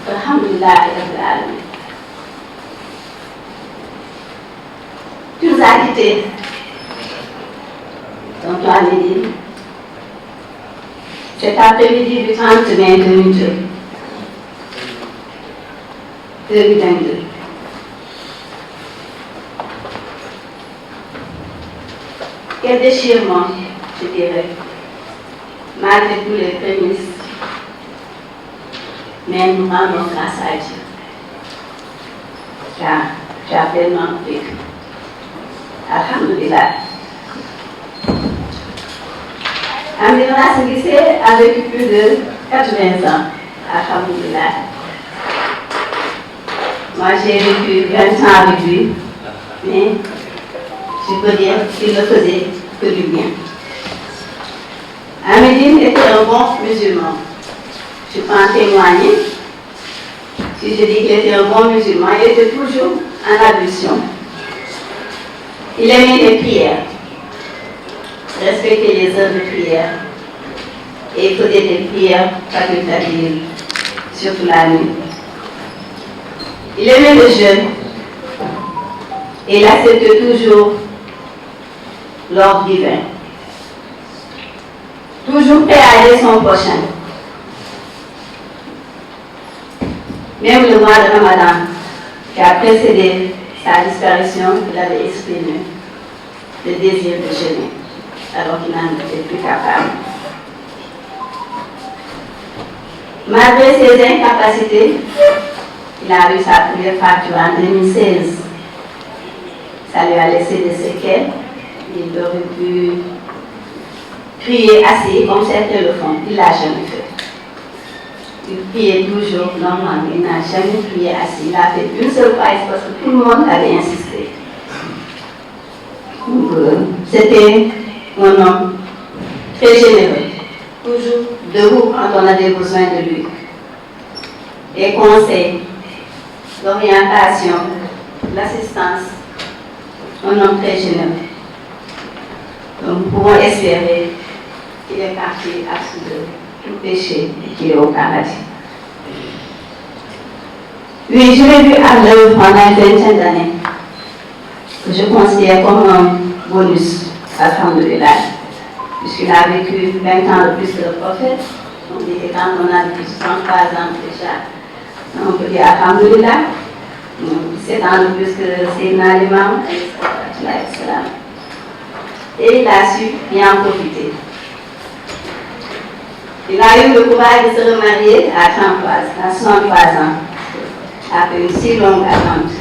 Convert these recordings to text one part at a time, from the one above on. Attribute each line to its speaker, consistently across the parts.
Speaker 1: Alhamdulillah Rabbil Alamin. Tu nous as quittés. Donc, toi, Médine, cet après-midi du 30 mai 2022. Quel déchirement, je dirais, malgré tous les prémices. Mais nous rendons grâce à Dieu. Car tu as tellement vécu. Alhamdulillah. Amina Singissé a vécu plus de 80 ans. Alhamdulillah. Moi, j'ai vécu 20 ans avec lui. Mais je peux dire qu'il ne faisait que du bien. Amédine était un bon musulman. Je peux en témoigner. Si je dis qu'il était un bon musulman, il était toujours en ablution. Il aimait les prières, respectait les heures de prière et faisait des prières facultatives, surtout la nuit. Il aimait le jeûne et il acceptait toujours l'ordre divin. Toujours prêt à aider son prochain. Même le mois de Ramadan, qui a précédé sa disparition, il avait exprimé le désir de jeûner, alors qu'il n'en était plus capable. Malgré ses incapacités, il a eu sa première fracture en 2016. Ça lui a laissé des séquelles. Il aurait pu prier assis comme certains le font. Il ne l'a jamais fait. Il priait toujours normalement. Il n'a jamais prié assis. Il a fait une seule fois parce que tout le monde avait insisté. C'était un homme très généreux. Toujours debout quand on avait besoin de lui. Des conseils, l'orientation, l'assistance. Un homme très généreux. Donc nous pouvons espérer qu'il est parti absous de tout péché et qu'il est au paradis. Oui, je l'ai vu à l'œuvre pendant une vingtaine d'années, que je considère comme un bonus, alhamdulillah, puisqu'il a vécu 20 ans de plus que le prophète. Donc, quand on a vécu 63 ans déjà, on peut dire alhamdulillah, 7 ans de plus que Sayyidina l'imam, et il a su bien en profiter. Il a eu le courage de se remarier à 63 ans, après une si longue attente.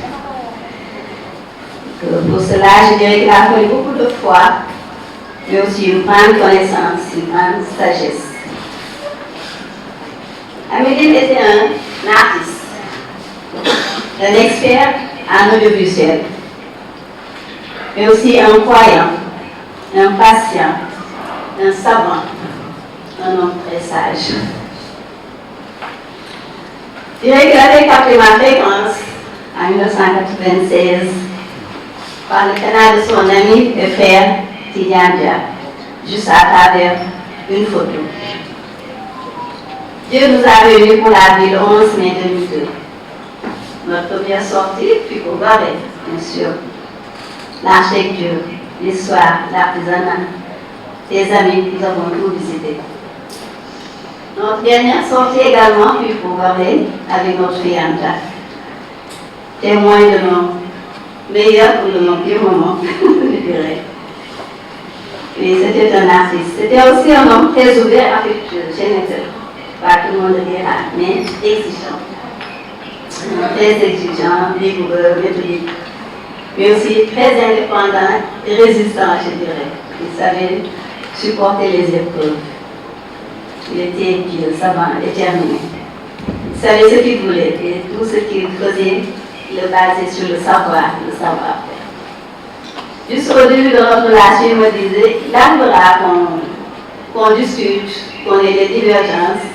Speaker 1: Pour cela, je dirais qu'il a fallu beaucoup de foi, mais aussi une grande connaissance, une grande sagesse. Amédine était un artiste, un expert en audiovisuel, mais aussi un croyant, un patient, un savant, un homme très sage. Je dirais qu'il avait capté ma fréquence en 1996 par le canal de son ami et frère Tidiane Dia, juste à travers une photo. Dieu nous a réunis pour la vie le 11 mai 2002. Notre première sortie fut au Gorée, bien sûr. L'architecture, l'histoire, l'artisanat, les amis, nous avons tout visité. Notre dernière sortie également fut pour Gorée avec notre fille Anta, témoin de nos meilleurs ou de nos pires moments, je dirais. Et c'était un artiste. C'était aussi un homme très ouvert, affectueux, généreux. Pas tout le monde le dira, mais exigeant. Très exigeant, rigoureux, méthodique, mais aussi très indépendant et résistant, je dirais. Il savait supporter les épreuves. Il était pieux, savant, déterminé. Il savait ce qu'il voulait et tout ce qu'il faisait, il le basait sur le savoir-faire. Jusqu'au début de notre relation, il me disait, il arrivera qu'on discute, qu'on ait des divergences,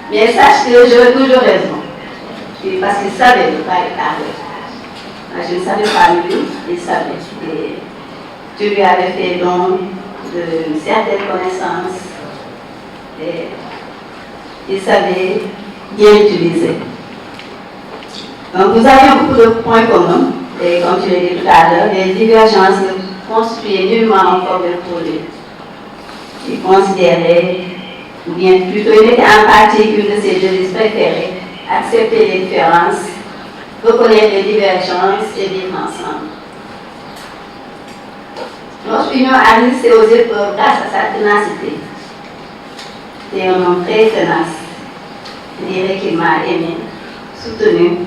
Speaker 1: mais sache que j'aurai toujours raison. Parce qu'il savait ne pas être arrêté. Je ne savais pas lui, il savait. Et tu lui avais fait don de certaines connaissances. Et il savait bien utiliser. Donc nous avions beaucoup de points communs, et comme tu l'as dit tout à l'heure, les divergences ne constituaient nullement un problème pour lui. Il considérait, ou bien plutôt il était en pratique une de ses devises préférées, accepter les différences, reconnaître les divergences et vivre ensemble. Notre union a résisté aux épreuves grâce à sa ténacité. C'est un homme très tenace. Je dirais qu'il m'a aimé, soutenu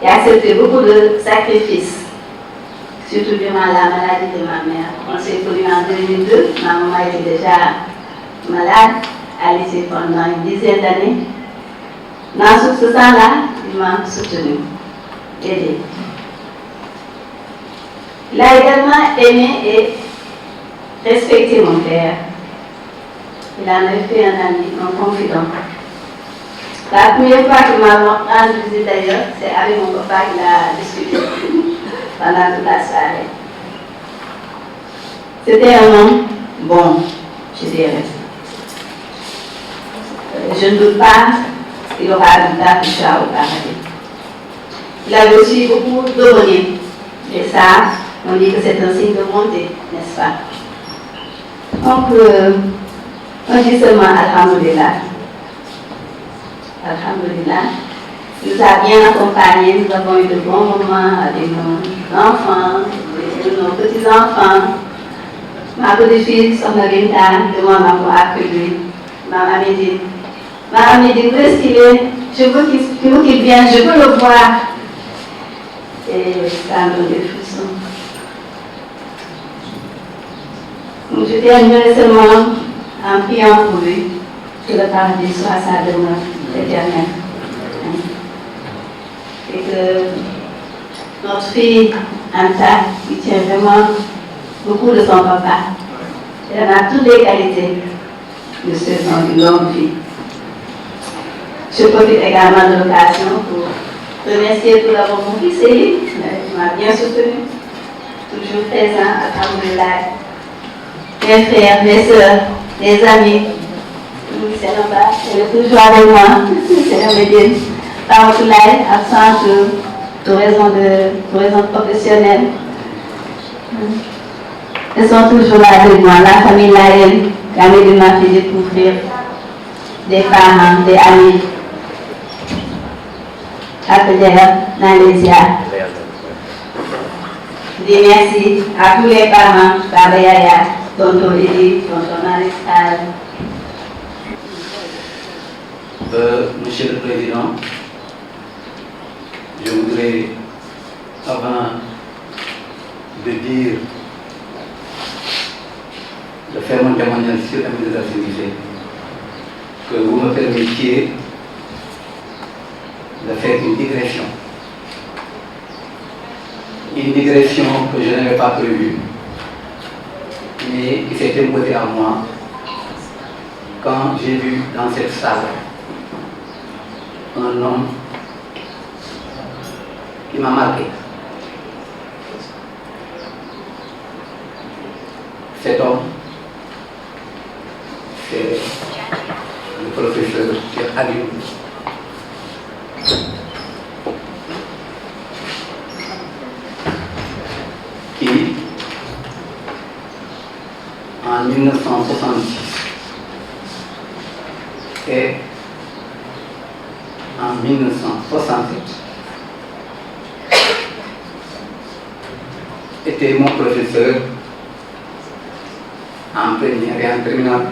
Speaker 1: et accepté beaucoup de sacrifices, surtout durant la maladie de ma mère. On s'est connus en 2002, ma maman était déjà malade, alitée pendant une dizaine d'années. Dans ce sens-là, il m'a soutenu, aidé. Il a également aimé et respecté mon père. Il en a fait un ami, un confident. La première fois qu'il m'a rendu visite d'ailleurs, c'est avec mon papa qu'il a discuté pendant toute la soirée. C'était un homme bon, je dirais. Je ne doute pas qu'il aura habitat plus tard au paradis. Il avait aussi beaucoup d'aumôniers. Et ça, on dit que c'est un signe de bonté, n'est-ce pas? Donc, on dit seulement Alhamdulillah. Alhamdulillah. Il nous a bien accompagnés, nous avons eu de bons moments avec nos enfants, nos petits-enfants. Ma petite-fille, Sokhna Binta, demande à moi accueillir. Maman me dit, où est-ce qu'il est? Je veux qu'il vienne, je veux le voir. Et ça me donne des frissons. Donc, je terminerai seulement en priant pour lui, que le paradis soit sa demeure éternelle. Et que notre fille, Anta, qui tient vraiment beaucoup de son papa, elle a toutes les qualités de ce genre de longue vie. Je profite également de l'occasion pour remercier tout d'abord mon fils Élie, qui m'a bien soutenu, toujours présent, alhamdoulilah. Mes frères, mes soeurs, mes amis, c'est là-bas, elle est toujours avec moi, c'est la médienne. Tamoulaye, absente pour raison professionnelle. Elles sont toujours là avec moi, la famille Laël, qui a aidé ma fille découvrir des parents, des amis. Apelère, Nalésia. Je dis merci à tous les parents, Baba Yaya, tonton Lili, tonton Maristal.
Speaker 2: Monsieur le Président, je voudrais, avant de dire, de faire mon témoignage sur la ministre de la Sécurité, que vous me permettiez de faire une digression. Une digression que je n'avais pas prévue, mais qui s'est imposée à moi quand j'ai vu dans cette salle un homme qui m'a marqué. Cet homme, c'est le professeur Cheikh Aliou. Qui, en 1966 et en 1967, était mon professeur en première et en terminale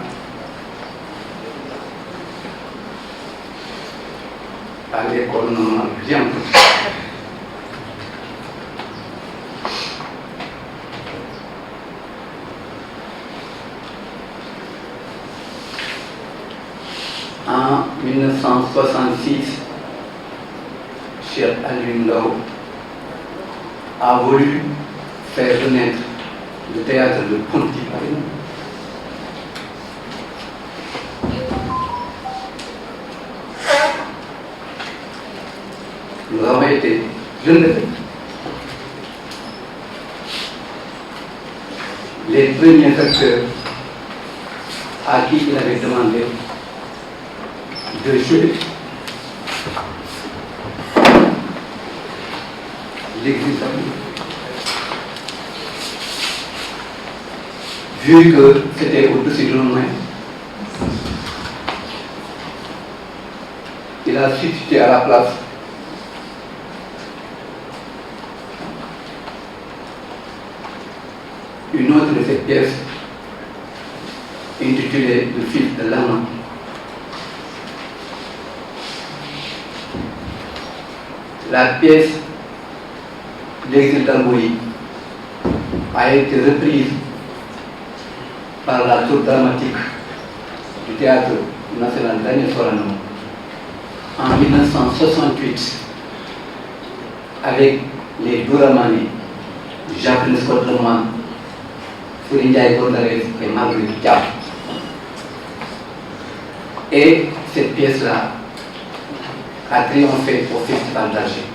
Speaker 2: à l'école normale Jean. En 1966, Cheikh Aliou Ndao a voulu faire renaître le théâtre de Ponty Paris. Nous avons été jeunes, les premiers acteurs à qui il avait demandé de jouer l'exil. Vu que c'était au-dessus de nos mains, il a substitué à la place une autre de ces pièces intitulée Le fil de l'âme. La pièce L'exil d'Amboï a été reprise par la troupe dramatique du Théâtre national Daniel Sorano en 1968 avec les Douramani, Jacques Scott Leman, Ndiaye Gondarès et Marguerite Diab. Et cette pièce-là a triomphé au Festival d'Alger.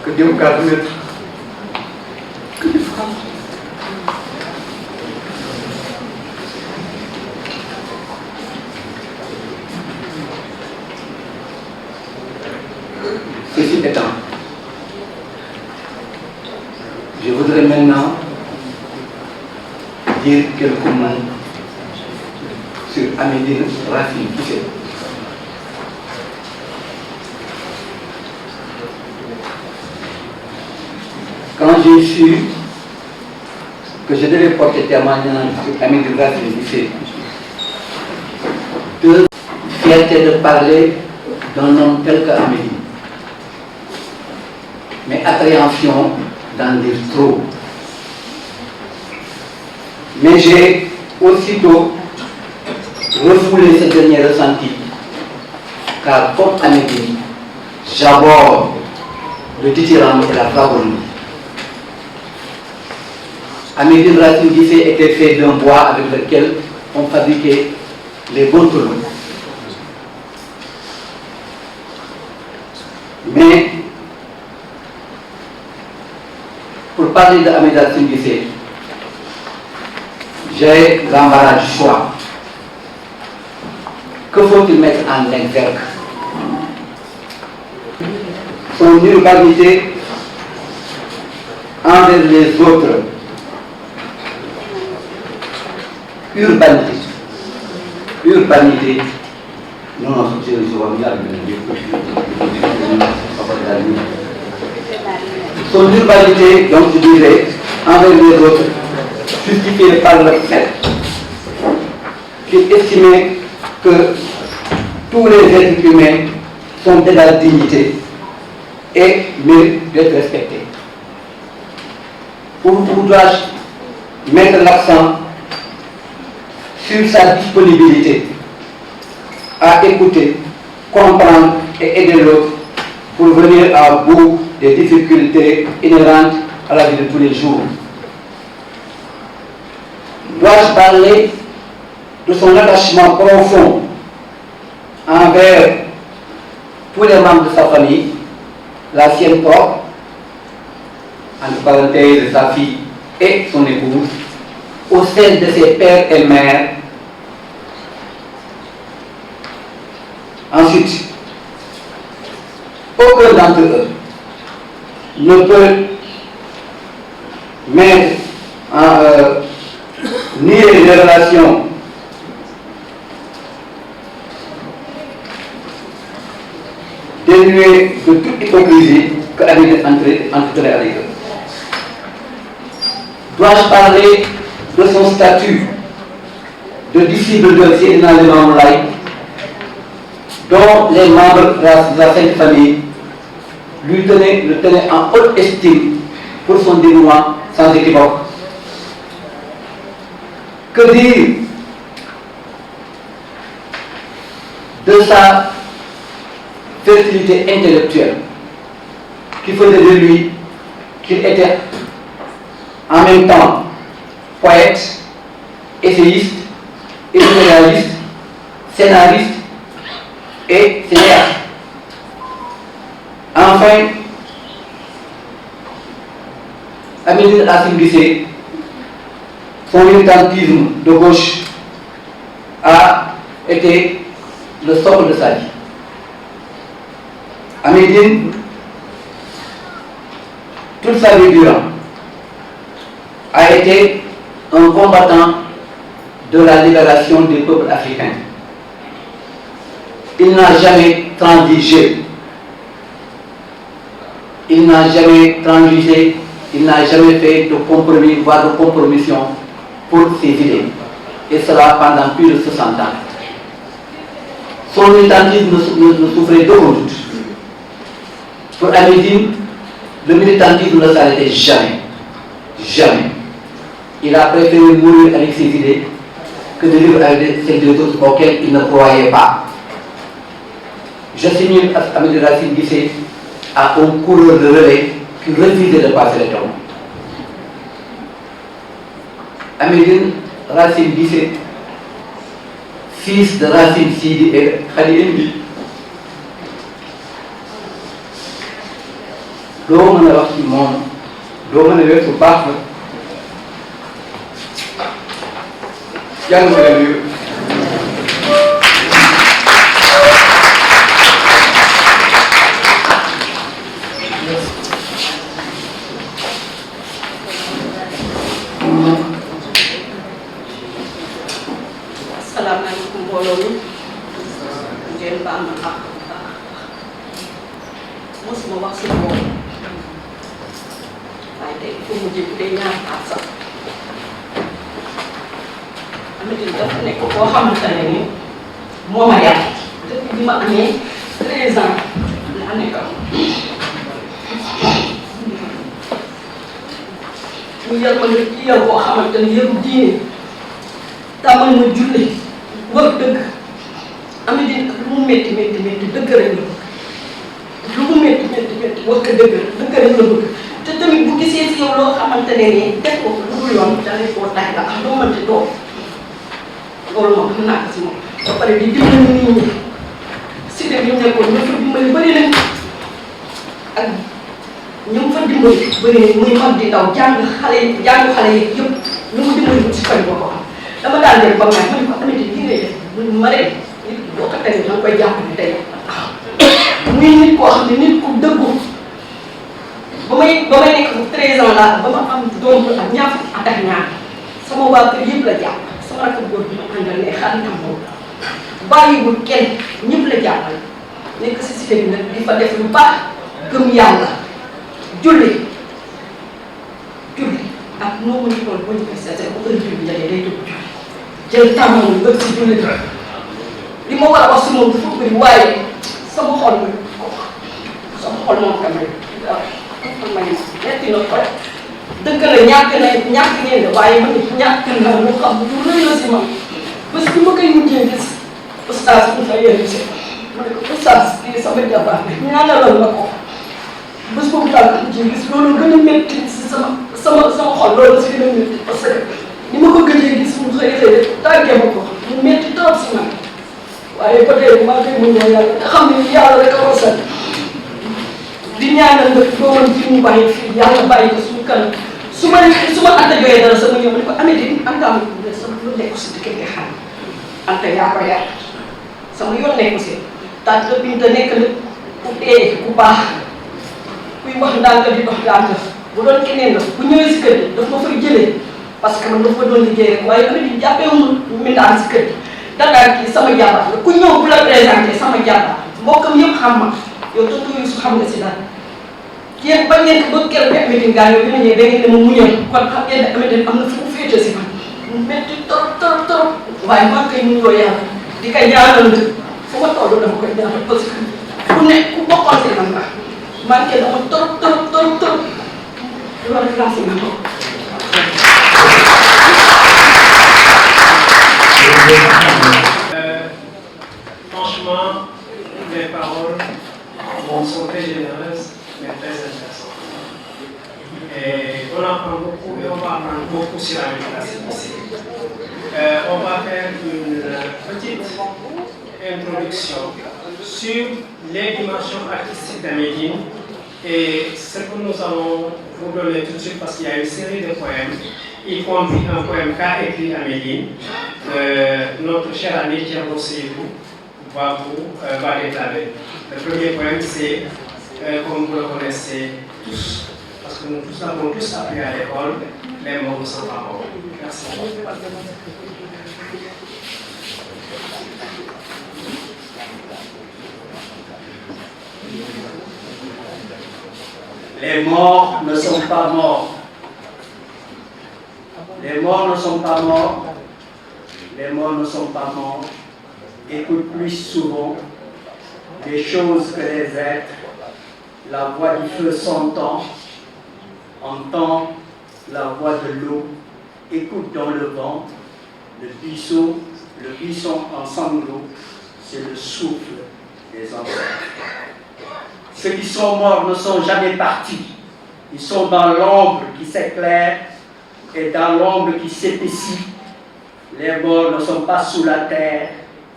Speaker 2: Que Dieu vous garde, maître. Que Dieu vous garde. Ceci étant, je voudrais maintenant dire quelques mots sur Amédine Racine Guissé. Quand j'ai su que je devais porter témoignage sur Amédine Racine Guissé, de fierté de parler d'un homme tel qu'Amédine, mais appréhension d'en dire trop. Mais j'ai aussitôt refoulé ce dernier ressenti, car comme Amédine, j'aborde le dithyrambe et la flagornerie. Amédine Racine Guissé était fait d'un bois avec lequel on fabriquait les gontolos. Mais pour parler d'Amédine Racine Guissé, j'ai l'embarras du choix. Que faut-il mettre en exergue? Son urbanité envers les autres. Urbanité. Urbanité. Non, je vois bien. Son urbanité, donc je dirais, envers les autres, justifiée par le fait qu'il estimait que tous les êtres humains sont d'égale dignité et méritent d'être respectés. Où dois-je mettre l'accent sur sa disponibilité à écouter, comprendre et aider l'autre pour venir à bout des difficultés inhérentes à la vie de tous les jours. Dois-je parler de son attachement profond envers tous les membres de sa famille, la sienne propre, entre parenthèses sa fille et son épouse, au sein de ses pères et mères. Ensuite, aucun d'entre eux ne peut mettre en nier les relations dénuées de toute hypocrisie que Amédine entretenait avec eux. Dois-je parler de son statut de disciple de Seydina Limamou Laye, dont les membres de la Sainte Famille le tenaient en haute estime pour son dévouement sans équivoque? Que dire de sa fertilité intellectuelle qui faisait de lui qu'il était en même temps poète, essayiste, éditorialiste, scénariste et cinéaste? Enfin, Amédine Racine Guissé, son militantisme de gauche a été le socle de sa vie. Amédine, toute sa vie durant, a été un combattant de la libération des peuples africains. Il n'a jamais transigé. Il n'a jamais transigé, il n'a jamais fait de compromis, voire de compromission pour ses idées. Et cela pendant plus de 60 ans. Son militantisme ne souffrait d'aucun doute. Pour Amédine, le militantisme ne s'arrêtait jamais. Jamais. Il a préféré mourir avec ses idées que de vivre avec celles des autres auxquelles il ne croyait pas. J'assimile Amédine Racine Guissé à un coureur de relais qui refusait de passer le temps. Amédine Racine Guissé, fils de Racine Sidi et Khady Indi, doo mën a wax ci moom doo mën a weesu baax na jàng nga leen yu
Speaker 3: asalaamaaleykum mbooloo mi ngeen baal ma mosuma wax si moom waaye tey fu mu jëm day ñaar at sax Amédine dafa nekk koo xamante ne ni moo ma yar depuis bi ma amee 13 ans laa nekk mu yar ma nga ci yar boo xamante ne yaru diine tàmmal ma julli war dëgg Amédine lu mu métti métti métti dëgg rek la bëgg lu mu métti métti métti wax ko dëgg rek la bëgg te tamit bu gisee ci yow loo xamante ne nii def ko lu dul yoon da ngay koo tax nga doo mënti toog loolu moom xam naa ko si moom ba pare di dimbali nit ñi si dem yi nekkoon ñoo fa dimbali bëri nañ ak ñoom fa dimbali bëri nañ muy mag di ndaw jàng xale yi yëpp ñu mu dimbali si koñ boo ko am dama daan dem ba may ma ne ko Amédine li ngay def ma dem nit ki boo ko tey da nga koy jàppale tey muy nit koo xam ne nit ku dëggu ba may nekk 13 ans laa ba ma am doom ak ñaar fukki at ak ñaar sama waa kër yëpp la jàpp sama rakk góor bi ma àndal ne xaritam boobu bàyyiwul kenn ñëpp la jàppal nekk si cité bi nag di fa def lu baax gëm yàlla julli ak noo mën a toll boo ñu koy seetee ba heure bi jotee day dugg julli jël temps moom nga si julli li ma war a wax si moom dafa bëri waaye sama xol moom tamit metti na ko dëgg la ñàkk ngeen de waaye man ñàkk na lu xam lu rëy la si man parce que ma koy mujjee gis oustaz bu fa yéen si ma ne ko oustaz kii sama jabar ñaanalal ma ko bés boobu daal ko mujjee gis loolu gën a métti si sama xol loolu si gën a métti parce que ni ma ko gëjee gis mu xëy tàggee ma ko mu métti trop si man waaye ba tey maa ngi mun yàlla te xam ne yàlla rek a ko sant di ñaanal nga doon fi mu bàyyi fii yàlla bàyyi ko suñu kanam su ma Anta joxee dara sama ñëw ne ko Amédine Anta am sama lu nekk si diggante xam Anta yaa ko yar sama yoon nekku si tànn la Binta nekk na ku tee ku baax kuy wax ndànk di dox ndànk bu doon keneen la bu ñëwee si kër gi daf ma fay jëlee parce que man daf ma doon liggéey rek waaye Amédine jàppeewul mindaan si kër gi dangaa kii sama jàmbaar la ku ñëw bu la présenté sama jàmbaar mbokkam yëpp xam ma yow tontu yu su xam nga si dara yéen bañ ngeen ko ba keroog bi Amédine gaañoo bi ma ñëwee da ngeen ne ma muñal kon xam ngeen ne Amédine am na fu mu féete si man mu métti trop waaye maa ngi koy nuyoo yàlla di ko ñaanal nag fu ma toll dama koy ñaanal parce que ku ne ku bokkoon si man la manqué dama trop loolu rek laa si nga toog.
Speaker 4: Franchement, les paroles sont très généreuses, mais très intéressantes. Et on apprend beaucoup et on va apprendre beaucoup sur la méditation ici. On va faire une petite introduction sur les dimensions artistiques d'Amédine Et ce que nous allons vous donner tout de suite, parce qu'il y a une série de poèmes, y compris un poème qu'a écrit Amélie, notre cher ami Thierno Seydou va déclamer. Le premier poème, c'est, comme vous le connaissez tous, parce que nous tous l'avons tous appris à l'école, les mots ne sont pas morts. Merci.
Speaker 5: Les morts ne sont pas morts. Les morts ne sont pas morts. Les morts ne sont pas morts. Écoute plus souvent les choses que les êtres. La voix du feu s'entend. Entend la voix de l'eau. Écoute dans le vent. Le buisson en sanglots, c'est le souffle des ancêtres. Ceux qui sont morts ne sont jamais partis. Ils sont dans l'ombre qui s'éclaire et dans l'ombre qui s'épaissit. Les morts ne sont pas sous la terre.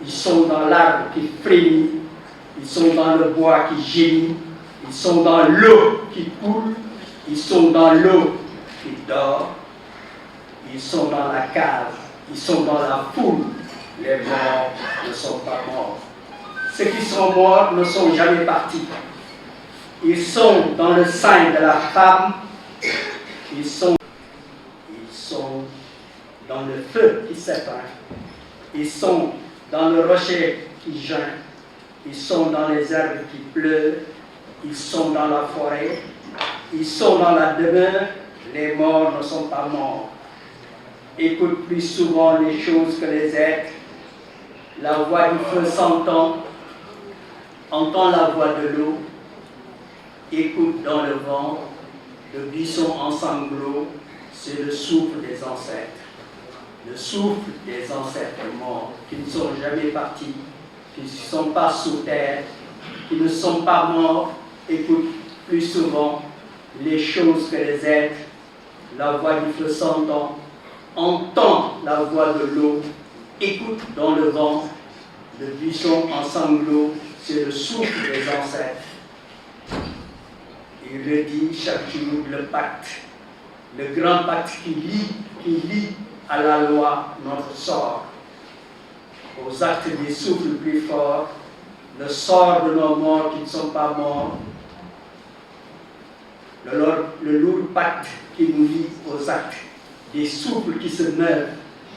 Speaker 5: Ils sont dans l'arbre qui frémit. Ils sont dans le bois qui gémit. Ils sont dans l'eau qui coule. Ils sont dans l'eau qui dort. Ils sont dans la cave. Ils sont dans la foule. Les morts ne sont pas morts. Ceux qui sont morts ne sont jamais partis. Ils sont dans le sein de la femme. Ils sont dans le feu qui s'éteint. Ils sont dans le rocher qui geint. Ils sont dans les herbes qui pleurent. Ils sont dans la forêt. Ils sont dans la demeure. Les morts ne sont pas morts. Écoute plus souvent les choses que les êtres. La voix du feu s'entend. Entend la voix de l'eau. Écoute dans le vent. Le buisson en sanglots, c'est le souffle des ancêtres. Le souffle des ancêtres morts, qui ne sont jamais partis, qui ne sont pas sous terre, qui ne sont pas morts. Écoute plus souvent les choses que les êtres. La voix du feu s'entend. Entend la voix de l'eau, écoute dans le vent, le buisson en sanglots, c'est le souffle des ancêtres. Il redit chaque jour le pacte, le grand pacte qui lie à la loi notre sort. Aux actes des souffles plus forts, le sort de nos morts qui ne sont pas morts, le lourd pacte qui nous lie aux actes des souffles qui se meurent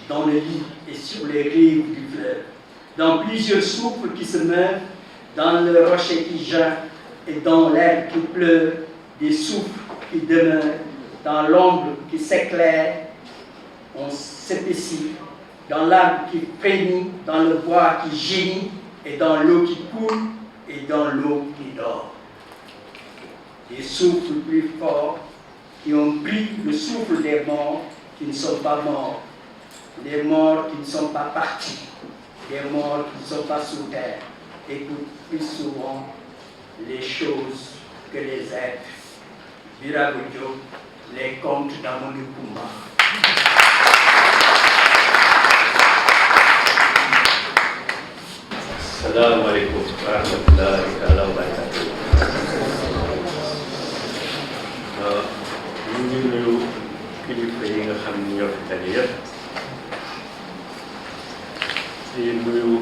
Speaker 5: dans le lit et sur les rives du fleuve, dans plusieurs souffles qui se meurent dans le rocher qui geint et dans l'air qui pleure, des souffles qui demeurent dans l'ombre qui s'éclaire, on s'épaissit, dans l'arbre qui frémit, dans le bois qui gémit et dans l'eau qui coule et dans l'eau qui dort. Des souffles plus forts qui ont pris le souffle des morts qui ne sont pas morts, les morts qui ne sont pas partis, les morts qui ne sont pas sous terre. Écoute plus souvent les choses que les êtres. Biragoudjo, les contes d'Amadou Koumba.
Speaker 6: Assalamu alaikum wa rahmatullahi wa barakatuh. ñu ngi nuyu kilifa yi nga xam ni ñoo fi daje yëpp di nuyu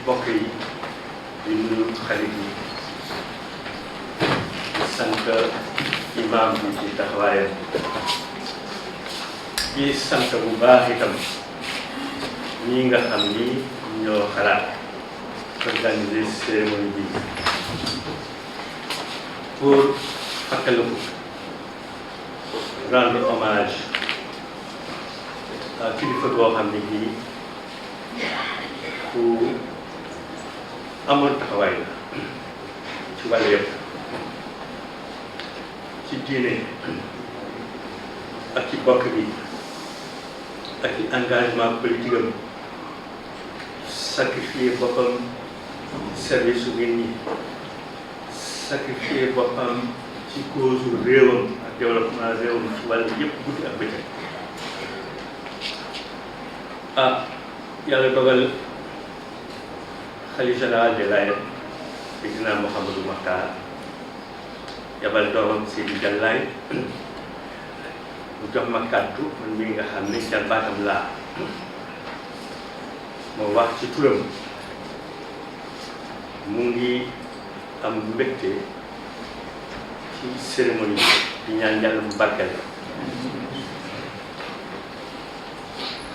Speaker 6: mbokk yi di nuyu xarit yi di sant imam bi ci taxawaayam di sant bu baax itam ñi nga xam ni ñoo xalaat organiser cérémonie bi pour fàttaliku rendre hommage à kilifa boo xam ne bii ku amoon taxawaay la ci wàll yëpp ci diine ak ci bokk bi ak ci engagement politique am sacrifier boppam service su nit ñi sacrifier boppam ci cause réewam ak développement réewam ci wàll yëpp guddi ak bëccëg yàlla dogal xalifa général des Layènes Seydina Mouhamadou Makhtar yabal doomam Seydi Diallaay mu jox ma kàddu man mii nga xam ne jarbaatam laa moo wax ci turam mu ngi am mbégte ci cérémonie di ñaan yàlla mu barkeel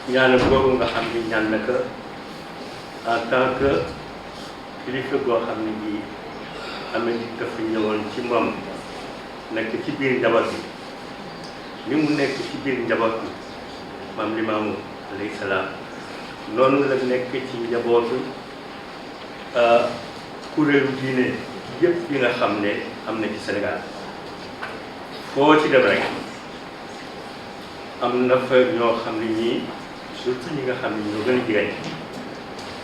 Speaker 6: ñaanal boobu nga xam ni ñaan na ko en tant que kilifa goo xam ne bii amee ni dafa ñëwoon ci moom nekk ci biir njaboot bi ni mu nekk ci biir njaboot bi maam Limaamu alayhi salaam noonu la nekk ci njabootu kuréelu diine yëpp yi nga xam ne am na ci Sénégal foo ci dem rek am na fa ñoo xam ne ñii surtout ñi nga xam ne ñoo gën a jigéen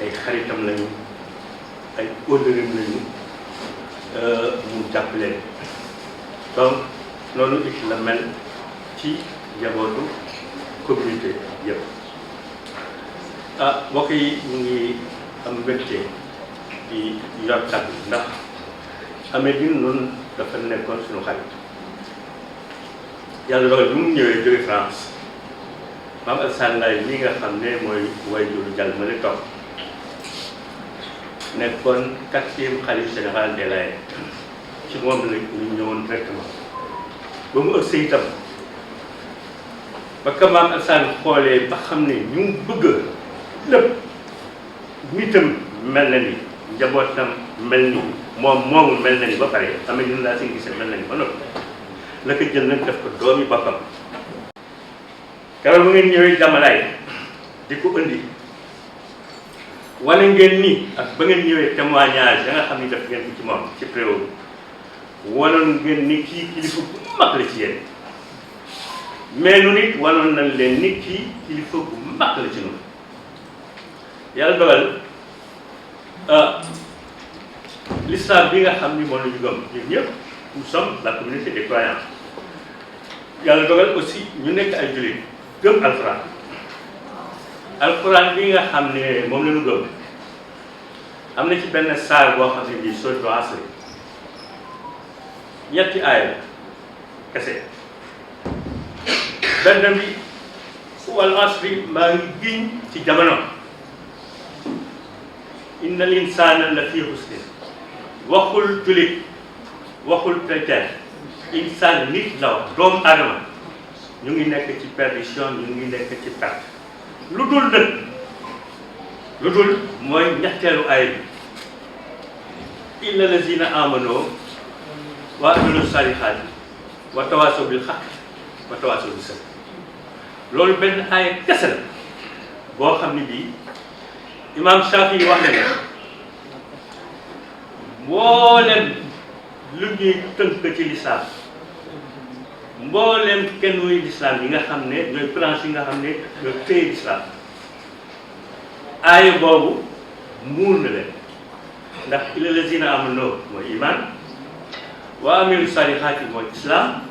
Speaker 6: ay xaritam lañu ay kóllëreem lañu mu jàpp leen donc noonu it la mel ci njabootu communauté yëpp mbokk yi ñu ngi am mbégte di yor kàddu ndax amee di noonu dafa nekkoon suñu xarit yàlla dogal bi mu ñëwee jóge France maam Alassane Laye mi nga xam ne mooy waajuru jàll ma ne toog nekkoon 4e xalif général des Layènes ci moom la ñu ñëwoon directement ba mu ëgsee itam ba ka maam Alassane xoolee ba xam ne ñu bëgg lépp nitam mel na ni njabootam mel ni moom moomu mel na ni ba pare amee ñun laa seen gisee mel na ni ba noppi la ko jël nag def ko doomi boppam keroog bu ngeen ñëwee Jàmmalaay di ko indi wane ngeen ni ak ba ngeen ñëwee témoignage ya nga xam ni def ngeen ko ci moom ci préau wanoon ngeen ni kii kilifa bu mag la ci yéen mais nu nit wanoon nañ leen ni kii kilifa bu mag la ci ñun yàlla dogal l'islam bi nga xam ni moom la ñu gëm ñun ñëpp nous sommes la communauté des croyants yàlla dogal aussi ñu nekk ay jullit gëm alxuraan bi nga xam ne moom la ñu gëm am na ci benn saar boo xam ne bii suratul Asr ñetti aaya kese benn bi wal asri maa ngi giñ ci jamono innal insaana la fii xusrin waxul jullit waxul chrétien insaan nit la wax doomu aadama ñu ngi nekk ci perdition ñu ngi nekk ci perte lu dul nag lu dul mooy ñetteelu aaya bi illa lazina amano wa amilu salihaati wa tawaasaw bil xaq wa tawaasaw bis sabr loolu benn aaya kese la boo xam ne bii imaam Shafi wax na ne mboolem lu ñuy tënk ci lislaam mboolem kenn muy lislaam yi nga xam ne ñooy branche yi nga xam ne ñooy téye lislaam aaya boobu muur na leen ndax illa lazina amano mooy iman wa amilu salihaati mooy islam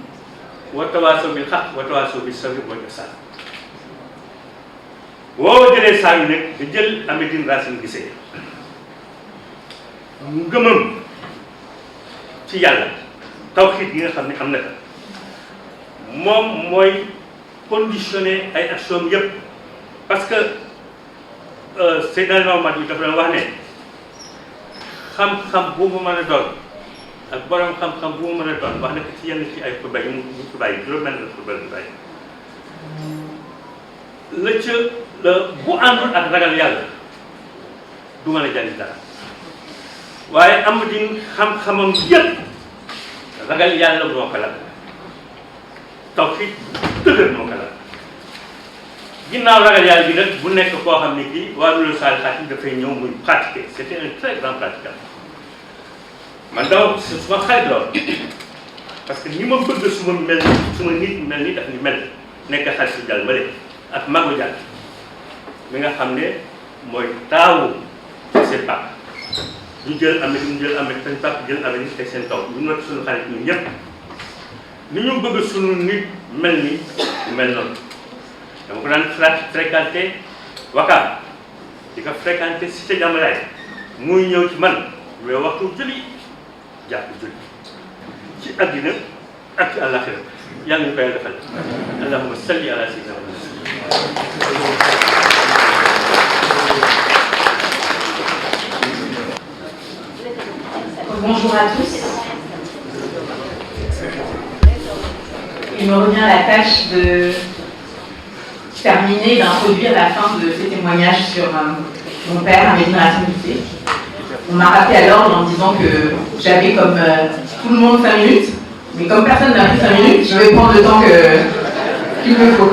Speaker 6: wa tawaasaw bil xaq wa tawaasaw bis sabr mooy ihsaan boo jëlee saa yu nekk nga jël Amédine Racine Guissé ngëmam ci yàlla tawxiid yi nga xam ne am na ko moom mooy conditionné ay action yëpp parce que Seydina Omar bi dafa doon wax ne xam-xam bu mu mën a doon ak borom xam-xam bu mu mën a doon wax na ko ci yenn ci ay xutba yi mu xutba yi juróom-benn xutba yi la ca bu àndul ak ragal yàlla du mën a jàng dara waaye am di xam-xamam yëpp ragal yàlla moo ko la tawfiq dëgër moo ko la ginnaaw ragal yàlla bi nag bu nekk koo xam ne kii waa loolu saalihaat yi dafay ñëw muy pratiquer c'était un très grand pratiquant man daw su ma xarit lool parce que ni ma bëgg suma mel suma nit mel ni daf ni mel nekk xarit su jàll bële ak magu jàll mi nga xam ne mooy taawu seen pap ñu jël amee seen pap jël amee ni teg seen kaw ñu nekk suñu xarit ñun ñëpp ni ñu bëgg suñu nit mel ni mel noonu dama ko daan fréquenté Wakaam di ko fréquenté Cité Diamalaye muy ñëw ci man mais waxtu julli jàpp julli ci àddina ak ci àllaaxira yàlla ñu ko yàlla defal allahumma salli ala sayyidina
Speaker 7: Bonjour à tous. Il me revient la tâche de terminer, d'introduire la fin de ces témoignages sur mon père, Amédine Rasmussen. On m'a rappelé à l'ordre en disant que j'avais comme tout le monde 5 minutes, mais comme personne n'a pris 5 minutes, je vais prendre le temps qu'il me faut.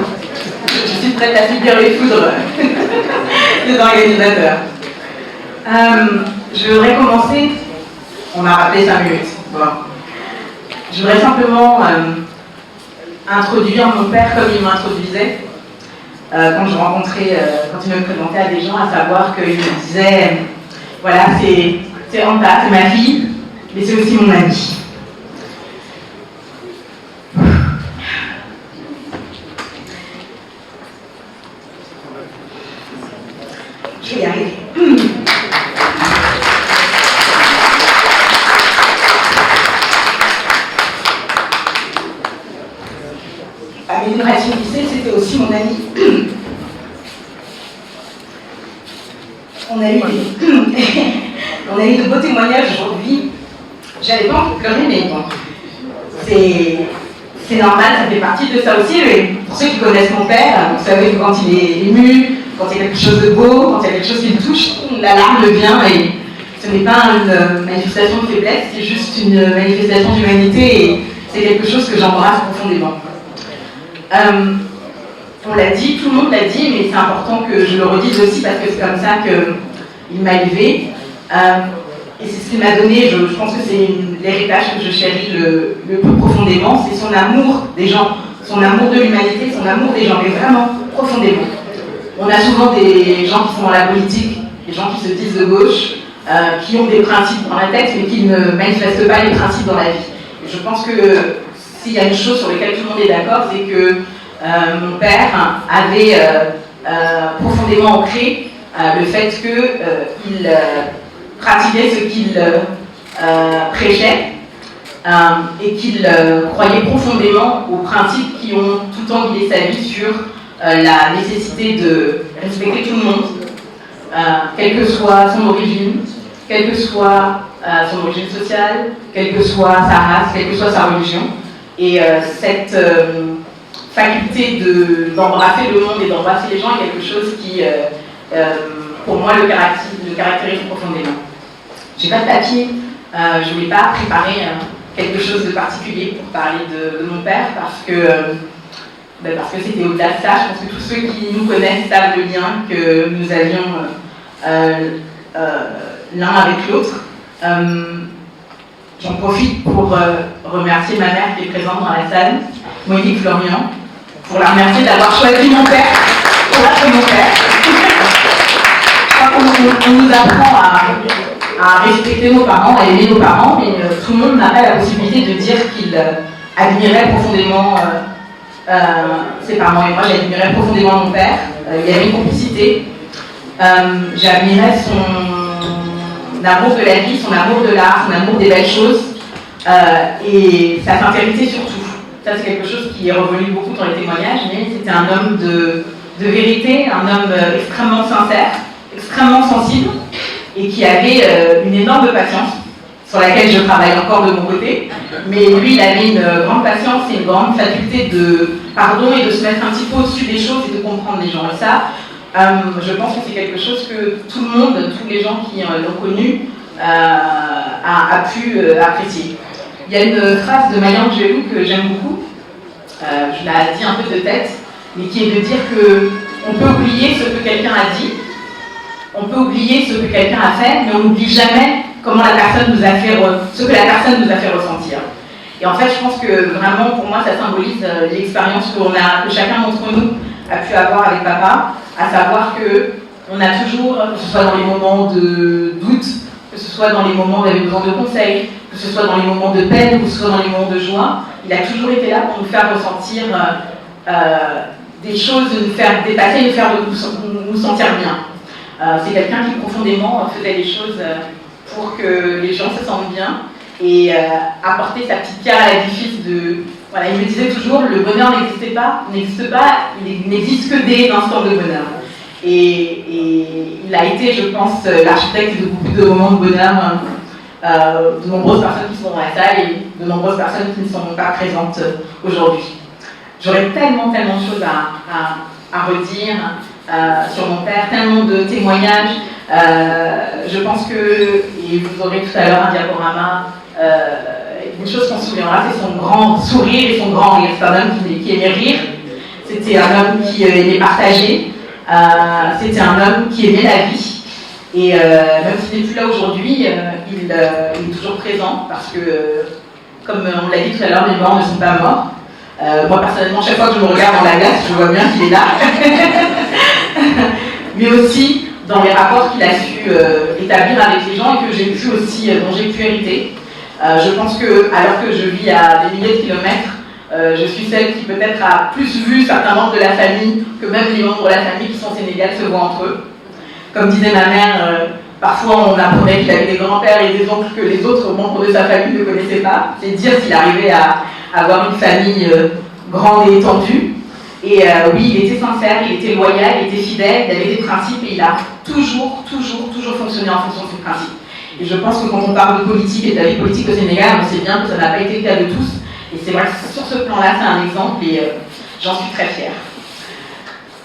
Speaker 7: Je suis prête à subir les foudres des organisateurs. Je voudrais commencer, on m'a rappelé 5 minutes. Bon. Je voudrais simplement introduire mon père comme il m'introduisait quand je rencontrais, quand il me présentait à des gens, à savoir qu'il me disait voilà, c'est Anta, c'est ma fille, mais c'est aussi mon amie. Je vais y arriver. Amédine Rasmussen, c'était aussi mon amie. On a eu de beaux témoignages aujourd'hui. J'avais pas envie de pleurer, mais bon, c'est normal, ça fait partie de ça aussi. Mais pour ceux qui connaissent mon père, vous savez que quand il est ému, quand il y a quelque chose de beau, quand il y a quelque chose qui le touche, la larme vient et ce n'est pas une manifestation de faiblesse, c'est juste une manifestation d'humanité et c'est quelque chose que j'embrasse profondément. On l'a dit, tout le monde l'a dit, mais c'est important que je le redise aussi parce que c'est comme ça qu'il m'a élevé. Et c'est ce qu'il m'a donné, je pense que c'est l'héritage que je chéris le plus profondément, c'est son amour des gens, son amour de l'humanité, son amour des gens, mais vraiment profondément. On a souvent des gens qui sont dans la politique, des gens qui se disent de gauche, qui ont des principes dans la tête, mais qui ne manifestent pas les principes dans la vie. Et je pense que s'il y a une chose sur laquelle tout le monde est d'accord, c'est que mon père avait profondément ancré le fait qu'il pratiquait ce qu'il prêchait et qu'il croyait profondément aux principes qui ont tout le temps guidé sa vie sur la nécessité de respecter tout le monde, quelle que soit son origine, quelle que soit son origine sociale, quelle que soit sa race, quelle que soit sa religion. Et cette faculté d'embrasser le monde et d'embrasser les gens est quelque chose qui, pour moi, le caractérise profondément. J'ai pas de papier, je voulais pas préparer quelque chose de particulier pour parler de mon père parce que c'était au-delà de ça. Je pense que tous ceux qui nous connaissent savent le lien que nous avions l'un avec l'autre. J'en profite pour remercier ma mère qui est présente dans la salle, Monique Florian, pour la remercier d'avoir choisi mon père pour être mon père. Je crois qu'on nous apprend à respecter nos parents, à aimer nos parents, mais tout le monde n'a pas la possibilité de dire qu'il admirait profondément ses parents. Et moi, j'admirais profondément mon père. Il y avait une complicité. J'admirais son amour de la vie, son amour de l'art, son amour des belles choses et sa sincérité surtout. Ça, c'est quelque chose qui est revenu beaucoup dans les témoignages, mais c'était un homme de vérité, un homme extrêmement sincère, extrêmement sensible et qui avait une énorme patience sur laquelle je travaille encore de mon côté. Mais lui, il avait une grande patience et une grande faculté de pardon et de se mettre un petit peu au-dessus des choses et de comprendre les gens. Et ça, je pense que c'est quelque chose que tout le monde, tous les gens qui l'ont connu, a pu apprécier. Il y a une phrase de Maya Angelou que j'aime beaucoup, je la dis un peu de tête, mais qui est de dire qu'on peut oublier ce que quelqu'un a dit, on peut oublier ce que quelqu'un a fait, mais on n'oublie jamais comment la personne nous a fait ce que la personne nous a fait ressentir. Et en fait, je pense que vraiment, pour moi, ça symbolise l'expérience que chacun d'entre nous a pu avoir avec papa, à savoir qu'on a toujours, que ce soit dans les moments de doute, que ce soit dans les moments où on avait besoin de conseils, que ce soit dans les moments de peine, que ce soit dans les moments de joie, il a toujours été là pour nous faire ressentir des choses, nous faire dépasser, nous faire nous sentir bien. C'est quelqu'un qui profondément faisait les choses pour que les gens se sentent bien et apporter sa petite pierre à l'édifice de... Voilà, il me disait toujours, le bonheur n'existe pas, il n'existe que des instants de bonheur. Et il a été, je pense, l'architecte de beaucoup de moments de bonheur, de nombreuses personnes qui sont dans la salle et de nombreuses personnes qui ne sont pas présentes aujourd'hui. J'aurais tellement de choses à redire sur mon père, tellement de témoignages. Je pense que, et vous aurez tout à l'heure un diaporama, une chose qu'on se souviendra, c'est son grand sourire et son grand rire. C'est un homme qui aimait rire, c'était un homme qui aimait partager, c'était un homme qui aimait la vie. Et même s'il n'est plus là aujourd'hui, il est toujours présent parce que, comme on l'a dit tout à l'heure, les morts ne sont pas morts. Moi personnellement, chaque fois que je me regarde dans la glace, je vois bien qu'il est là. Mais aussi dans les rapports qu'il a su établir avec les gens et que j'ai pu aussi, dont j'ai pu hériter. Je pense que, alors que je vis à des milliers de kilomètres, je suis celle qui peut-être a plus vu certains membres de la famille que même les membres de la famille qui sont sénégalais se voient entre eux. Comme disait ma mère, parfois on apprenait qu'il avait des grands-pères et des oncles que les autres membres de sa famille ne connaissaient pas. C'est dire s'il arrivait à avoir une famille grande et étendue. Et oui, il était sincère, il était loyal, il était fidèle, il avait des principes et il a toujours fonctionné en fonction de ses principes. Et je pense que quand on parle de politique et de la vie politique au Sénégal, on sait bien que ça n'a pas été le cas de tous. Et c'est vrai que sur ce plan-là, c'est un exemple et j'en suis très fière.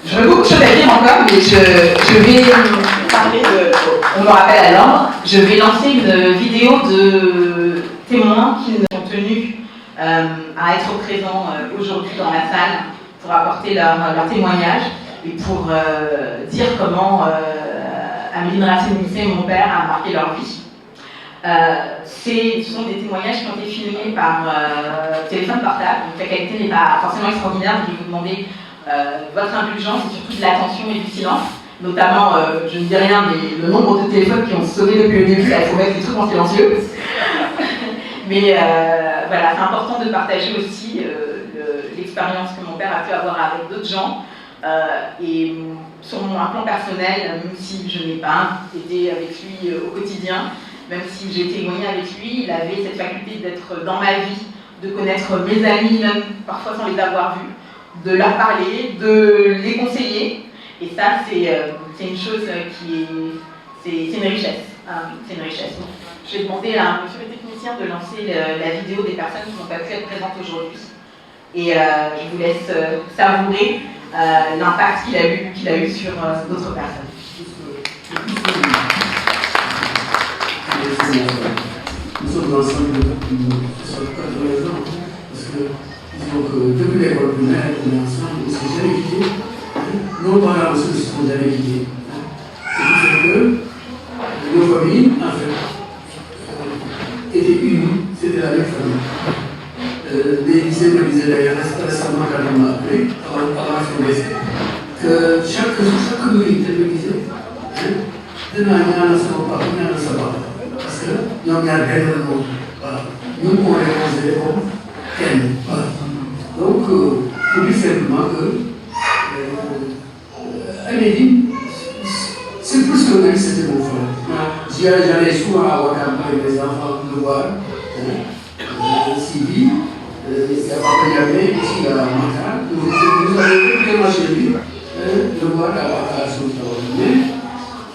Speaker 7: J'aurais beaucoup de choses à dire encore, mais je vais parler de... On me rappelle à l'ordre. Je vais lancer une vidéo de témoins qui nous ont tenus à être présents aujourd'hui dans la salle pour apporter leur témoignage et pour dire comment Améline Racine-Nissé et mon père a marqué leur vie. Ce sont des témoignages qui ont été filmés par téléphone portable, donc la qualité n'est pas forcément extraordinaire, donc je vais vous demander votre indulgence et surtout de l'attention et du silence. Notamment, je ne dis rien, mais le nombre de téléphones qui ont sonné depuis le début, il faut mettre des trucs en silencieux. Mais voilà, c'est important de partager aussi l'expérience que mon père a pu avoir avec d'autres gens. Et sur un plan personnel, même si je n'ai pas été avec lui au quotidien, même si j'ai été éloignée avec lui, il avait cette faculté d'être dans ma vie, de connaître mes amis, même parfois sans les avoir vus, de leur parler, de les conseiller. Et ça, c'est une chose qui est... C'est une richesse. C'est une richesse. Donc, je vais demander à monsieur le technicien de lancer la vidéo des personnes qui n'ont pas pu être présentes aujourd'hui. Et je vous laisse savourer l'impact qu'il a eu sur d'autres personnes.
Speaker 8: Nous sommes ensemble depuis 80 ans, parce que depuis l'école primaire, on est ensemble, on ne s'est jamais quitté. Nos parents aussi ne se sont jamais quittés. Ce qui fait que nos familles, en fait, étaient unies, c'était la même famille. Les lycées me disaient d'ailleurs récemment quand on m'a appelé, avant son décès, que chaque nuit, elle me disait, demain, il y a un papa, il y a un papa. Parce que nous avons gagné le monde. Voilà. Nous, on les considère comme tel. Voilà. Donc, pour dire simplement que Amélie, c'est plus que même c'était mon frère. J'allais souvent à Ouakam avec les enfants de voir Sylvie, il y a Papa Yamé, ici à Maka. Nous avons vraiment chez lui de voir à Ouakam sur le temps.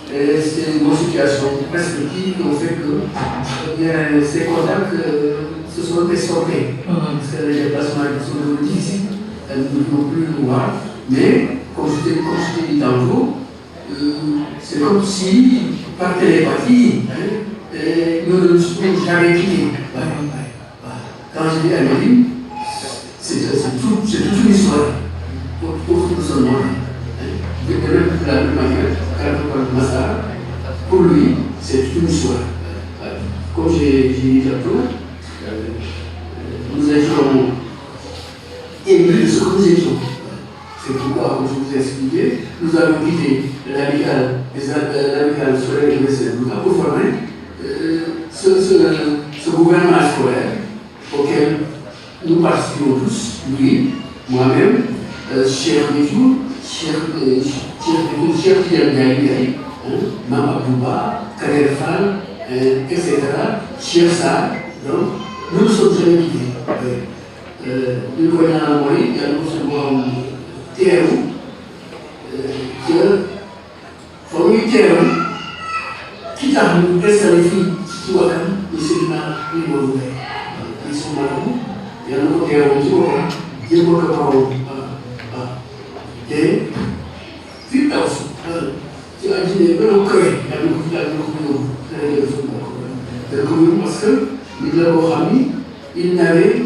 Speaker 8: C'est une situation perspective qui ont fait que ces contacts se sont estompés. Parce que les déplacements sont devenus difficiles, elles ne pouvons plus nous voir. Mais, comme je t'ai dit tantôt, c'est comme si, par télépathie, nous ne nous sommes jamais quittés. Quand je dis Amélie, c'est toute une histoire autour de son nom. De la même manière, pour lui, c'est une histoire. Comme j'ai dit tantôt, nous étions émus de ce que nous étions. C'est pourquoi, comme je vous ai expliqué, nous avons quitté l'amicale scolaire de Messélouka pour former ce gouvernement scolaire auquel nous participons tous, lui, moi-même, Cheikh Méjou, Cheikh Pierre Gaï, Mama Bouba, Kader Fall, etc., Cheikh Sarr, Donc, nous nous sommes jamais quittés. Nous voyons à Mori, il y a nous second Théo, que famille Théo, qui t'a nous installé fille, qui voit comme, et c'est là, ils vont ouvrir. Ils sont malades, il y a un Théo, qui voit, qui voit que par où. Et, puis, tu as dit, mais on crée, il y a beaucoup de parce que il n'avait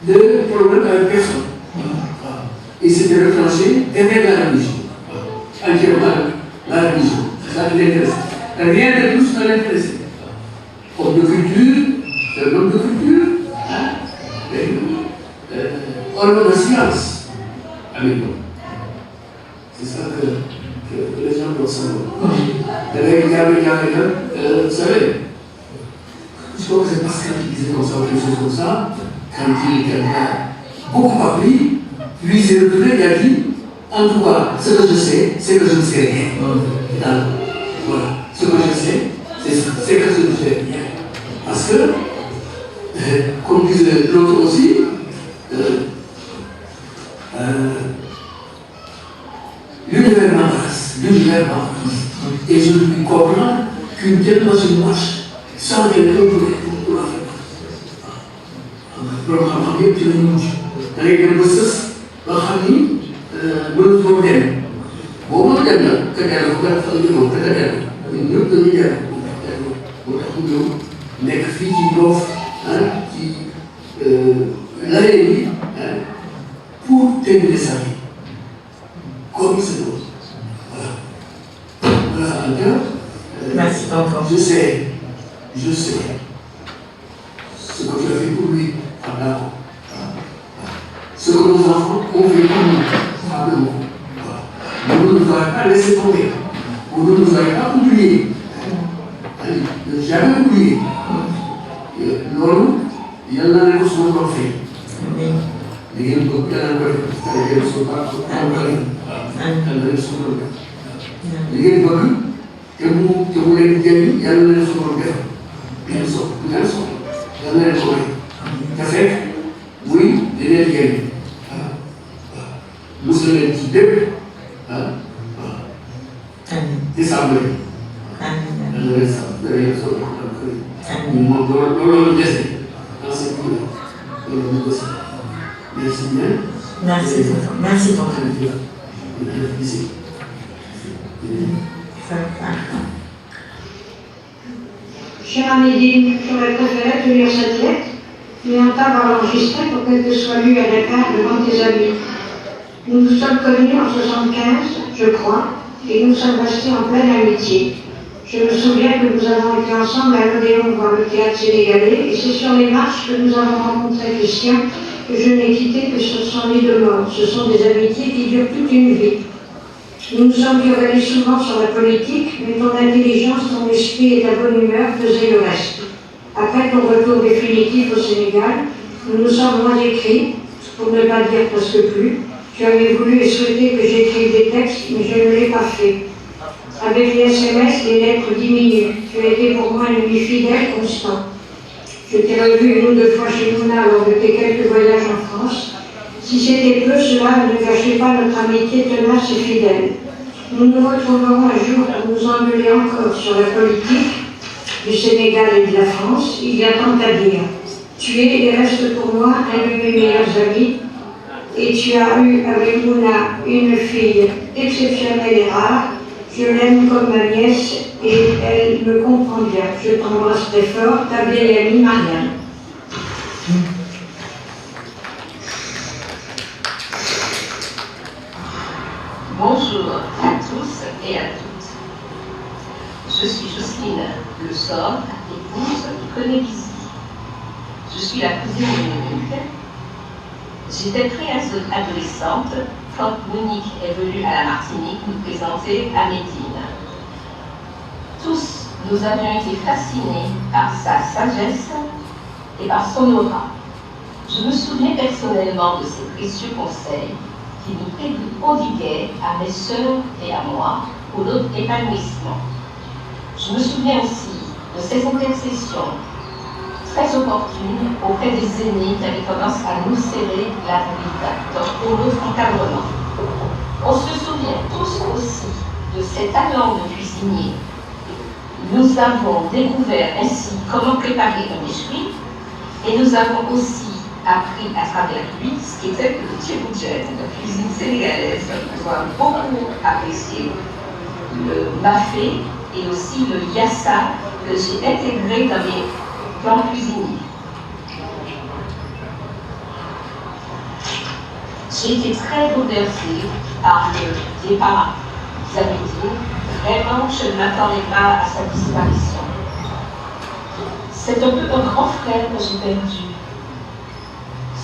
Speaker 8: de problème avec personne. Il s'était retranché derrière la religion. Entièrement la religion. C'est ça qui l'intéresse. Rien de plus ne l'intéressait. Homme de culture, homme de culture, homme de science. Avec nous. C'est ça que les gens doivent savoir. Vous savez, je crois que c'est parce qu'il disait comme ça, quelque chose comme ça, quand il a beaucoup appris, lui s'est retourné et a dit, en tout cas, ce que je sais, c'est que je ne sais rien. Voilà, ce que je sais, c'est que je ne sais rien. Parce que, comme disait l'autre aussi, l'univers m'embrasse, et je lui comprends qu'une telle machine marche sans quelqu'un pour la faire. Donc, xam-xam yëpp ci la ñu mujj da ngay dem ba sës ba xam ni mënatoo dem boo mën dem nag ka dellu ko nga xam ne moom ka dellu ñun ñëpp dañuy dellu moo tax mu ñëw nekk fii ci Yoff ci Layeen bi pour terminer sa vie comme c'est bon. Voilà,
Speaker 7: merci tonton.
Speaker 8: Je sais ce que tu as fait pour lui, Abraham. Ce que nos enfants ont fait pour nous, Abraham. Vous ne nous avez pas laissé tomber. Vous ne nous avez pas oublié. Ne jamais oublié. L'homme, il y en a qui sont pas faits. Il y en a qui sont pas faits. Il y en a qui sont pas faits. Que vous l'avez dit, il y a un élément sur le cœur. Il y a un son. Il y a un élément. Ça fait, oui, il y a un élément. Nous sommes les petits deux. Décembre. Nous le laissons. Dans ces cours. Nous le laissons. Merci bien.
Speaker 7: Merci, tonton. Merci, tonton.
Speaker 8: Merci.
Speaker 9: Cher Amédine, j'aurais préféré te lire cette lettre, mais on t'a pas enregistrée pour qu'elle te soit lue à Dakar devant tes amis. Nous nous sommes connus en 1975, je crois, et nous sommes restés en pleine amitié. Je me souviens que nous avons été ensemble à l'Odéon voir le théâtre sénégalais, et c'est sur les marches que nous avons rencontré Christian, que je n'ai quitté que sur son lit de mort. Ce sont des amitiés qui durent toute une vie. Nous nous sommes querellés souvent sur la politique, mais ton intelligence, ton esprit et ta bonne humeur faisaient le reste. Après ton retour définitif au Sénégal, nous nous sommes moins écrits, pour ne pas dire presque plus. Tu avais voulu et souhaité que j'écrive des textes, mais je ne l'ai pas fait. Avec les SMS, les lettres diminuent. Tu as été pour moi une vie fidèle, constante. Je t'ai revu une ou deux fois chez Mouna lors de tes quelques voyages en France. Si c'était peu, cela ne cachait pas notre amitié tenace et fidèle. Nous nous retrouverons un jour pour nous engueuler encore sur la politique du Sénégal et de la France. Il y a tant à dire. Tu es et restes pour moi un de mes meilleurs amis. Et tu as eu avec Mouna une fille exceptionnelle et rare. Je l'aime comme ma nièce et elle me comprend bien. Je t'embrasse très fort, ta vieille amie Marianne.
Speaker 10: Bonjour à tous et à toutes. Je suis Jocelyne Le Sort, épouse de Conévisy. Je suis la cousine de Monique. J'étais pré-adolescente quand Monique est venue à la Martinique nous présenter Amédine. Tous, nous avions été fascinés par sa sagesse et par son aura. Je me souviens personnellement de ses précieux conseils qui nous prodiguait à mes sœurs et à moi pour notre épanouissement. Je me souviens aussi de ses intercessions très opportune auprès des aînés qui avaient tendance à nous serrer la bride pour notre encadrement. On se souvient tous aussi de cet talent de cuisinier. Nous avons découvert ainsi comment préparer un biscuit et nous avons aussi appris à travers lui ce qu'était le tchéboudjet, la cuisine sénégalaise. Nous avons beaucoup apprécié le mafé et aussi le yassa que j'ai intégré dans mes plans cuisiniers. J'ai été très bouleversée par le départ d'Amidine. Vraiment, je ne m'attendais pas à sa disparition. C'est un peu un grand frère que j'ai perdu.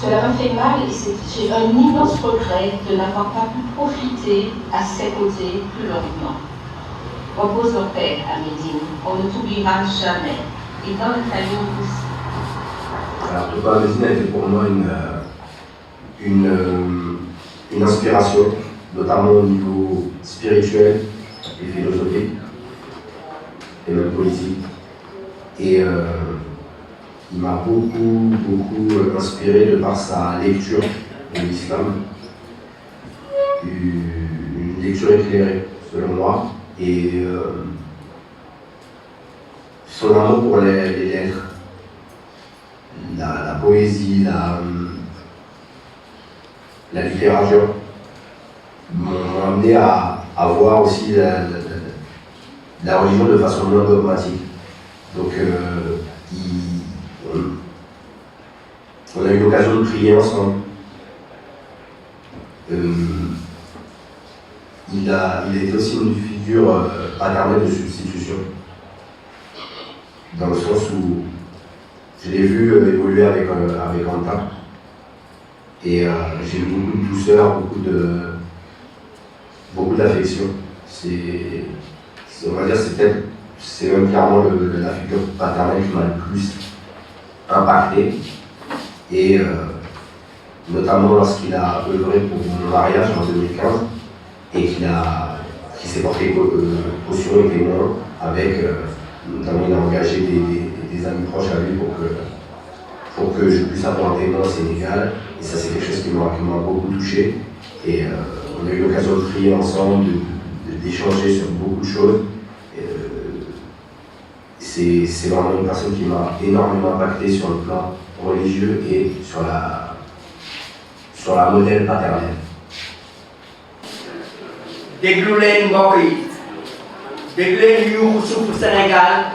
Speaker 10: Cela m'a fait mal et j'ai un immense regret de n'avoir pas pu profiter à ses côtés plus longtemps. Repose en paix, Amédine. On ne t'oubliera jamais. Et dans la famille aussi.
Speaker 11: Alors, Papa Amédine a été pour moi une inspiration, notamment au niveau spirituel et philosophique, et même politique. Et il m'a beaucoup inspiré de par sa lecture de l'islam, une lecture éclairée selon moi, et son amour pour les lettres, la poésie, la littérature m'ont amené à voir aussi la religion de façon moins dogmatique. Donc on a eu l'occasion de prier ensemble. Il a été aussi une figure paternelle de substitution, dans le sens où je l'ai vu évoluer avec Anta, et j'ai eu beaucoup de douceur, beaucoup d'affection. On va dire c'est même clairement la figure paternelle qui m'a le plus impacté, et notamment lorsqu'il a œuvré pour mon mariage en 2015 et qui s'est porté caution et témoin avec, notamment il a engagé des amis proches à lui pour que je puisse avoir un témoin au Sénégal, et ça c'est quelque chose qui m'a beaucoup touché, et on a eu l'occasion de prier ensemble, d'échanger sur beaucoup de choses. C'est vraiment une personne qui m'a énormément impacté sur le plan religieux et sur la modèle paternelle.
Speaker 5: déglu leen mbokk yi déglu leen yuuxu suufu Sénégal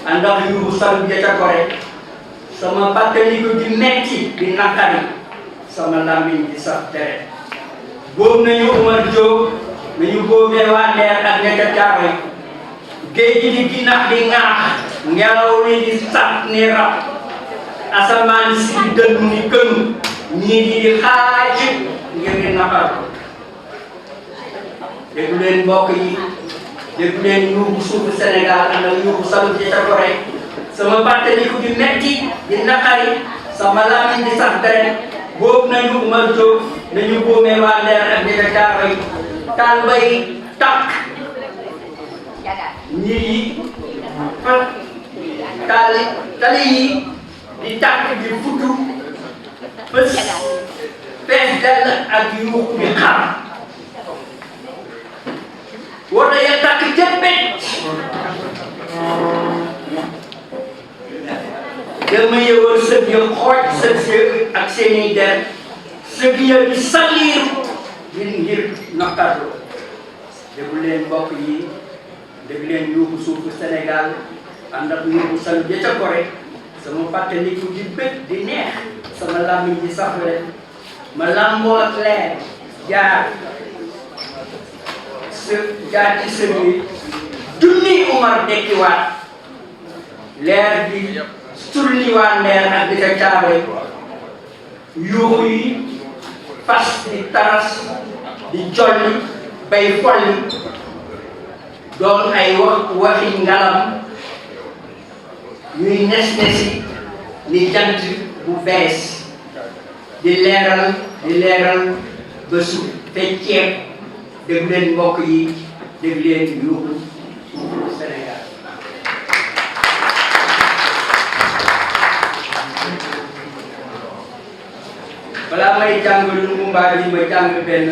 Speaker 5: ànd ak yuuxu salu ja ca Gorée sama fàttaliku di metti di naqari sama làmmiñ di sax deret boobu nañu Umar Diop nañu boobee waa Ndeer ak ña ca Caaroy géej gi di ginax di ŋaax ngelaw li di sat ni rab asamaan si di dëndu ni kënu ñii di xaaj ngir di naqar déglu leen mbokk yi déglu leen yuuxu suufu Sénégal ànd ak yuuxu salu ja ca Gorée sama fàttaliku di metti di naqari sama làmmiñ di sax deret boobu nañu Umar Diop nañu boomee waa Ndeer ak ña ca Caaroy taal bay takk ñii tali yi di tàkk di futu bés fees dell ak yuuxu bi xar wala ya tàkk jëppet dama yëwal sëg ya xooj sëg ak seeni der sëg ya di saliir ngir naqarlu déglu leen mbokk yi déglu leen yuuxu suufu Sénégal ànd ak yuuxu salu ja ca Gorée sama fàttaliku di bët di neex sama làmmiñ di safle ma làmboo ak leer jaar ci sëg yi junni Umar dekkiwaat leer bi sulli waa Ndeer ak di ca Caaroy yuuxu yi fas di taras di jolli bay folli doon ay waxi ngalam ñuy nes-nesi ni jant bu bees di leeral ba su fecceeb déglu leen mbokk yi déglu leen yuuxu Sénégal may jàng Lumumba bi ma jàng benn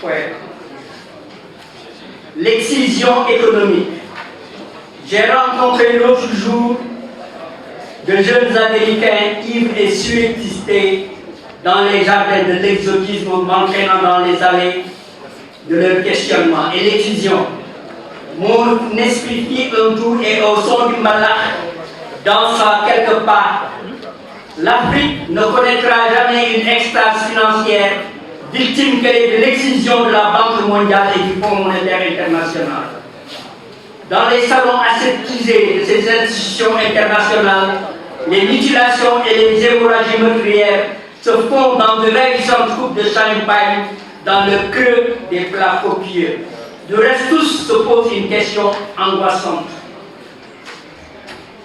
Speaker 5: poème. L'excision économique. J'ai rencontré l'autre jour de jeunes Américains ivres et surexcités dans les jardins de l'exotisme, m'entraînant dans les allées de leur questionnement. Et l'excision. Mon esprit fit un tour et au son du malach dansa quelque part. L'Afrique ne connaîtra jamais une extase financière victime qu'elle est de l'excision de la Banque mondiale et du Fonds monétaire international. Dans les salons aseptisés de ces institutions internationales, les mutilations et les hémorragies meurtrières se font dans de révisantes coupes de champagne dans le creux des plats copieux. De reste, tous se posent une question angoissante.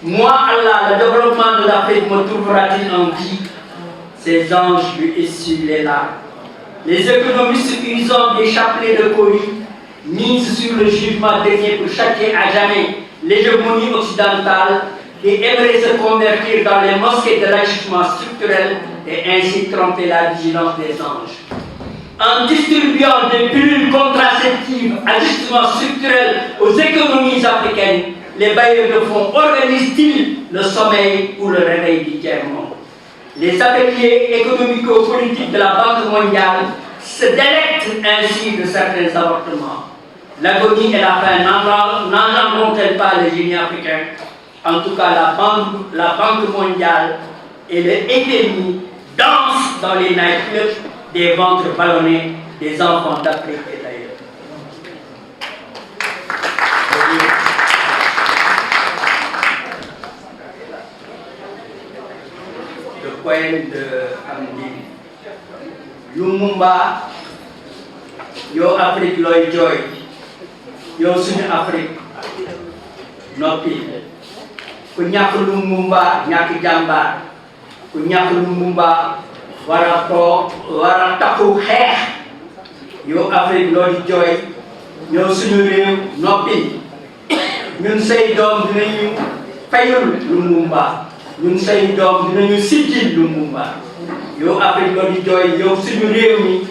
Speaker 5: Moi, Allah, le développement de l'Afrique me trouvera-t-il en vie? Ces anges lui essuient les larmes. Les économistes usant des chapelets de colis misent sur le jugement dernier pour châtier à jamais l'hégémonie occidentale et aimeraient se convertir dans les mosquées de l'ajustement structurel et ainsi tromper la vigilance des anges. En distribuant des pilules contraceptives, ajustement structurel aux économies africaines, les bailleurs de fonds organisent-ils le sommeil ou le réveil du tiers-monde? Les ateliers économico-politiques de la Banque mondiale se délectent ainsi de certains avortements. L'agonie et la faim n'engendront-elles pas les génies africains? En tout cas, la Banque mondiale et le FMI dansent dans les nightclubs des ventres ballonnés des enfants d'Afrique et d'ailleurs. Le poème de Amdi. Lumumba, yo Afrique loy joy, yo suñu Afrique noppi. Ku ñàkk Lumumba ñàkk jàmbaar, ku ñàkk Lumumba war a takku xeex. Yo Afrique looy jooy, ñoo suñu réew noppi. Ñun say doom dinañu fayul Lumumba. Ñun say doom dinañu siggil Lumumba. Yow Afrique loo di jooy yow suñu réew mi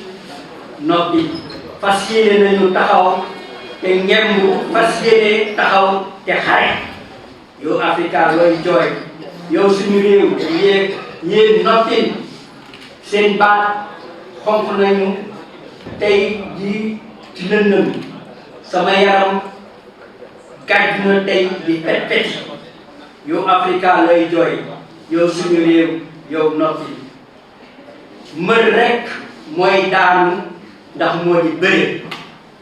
Speaker 5: noppi fas yéene nañu taxaw te ngemb fas yéene taxaw te xare. Yow Africa looy jooy yow suñu réew yéen noppi seen baat xonq nañu tey ji ci lëndëm sama yaram gàjj na tey di pet yow Africa looy jooy yow suñu réew yow noppi. Mbër rek mooy daanu ndax moo di bëre.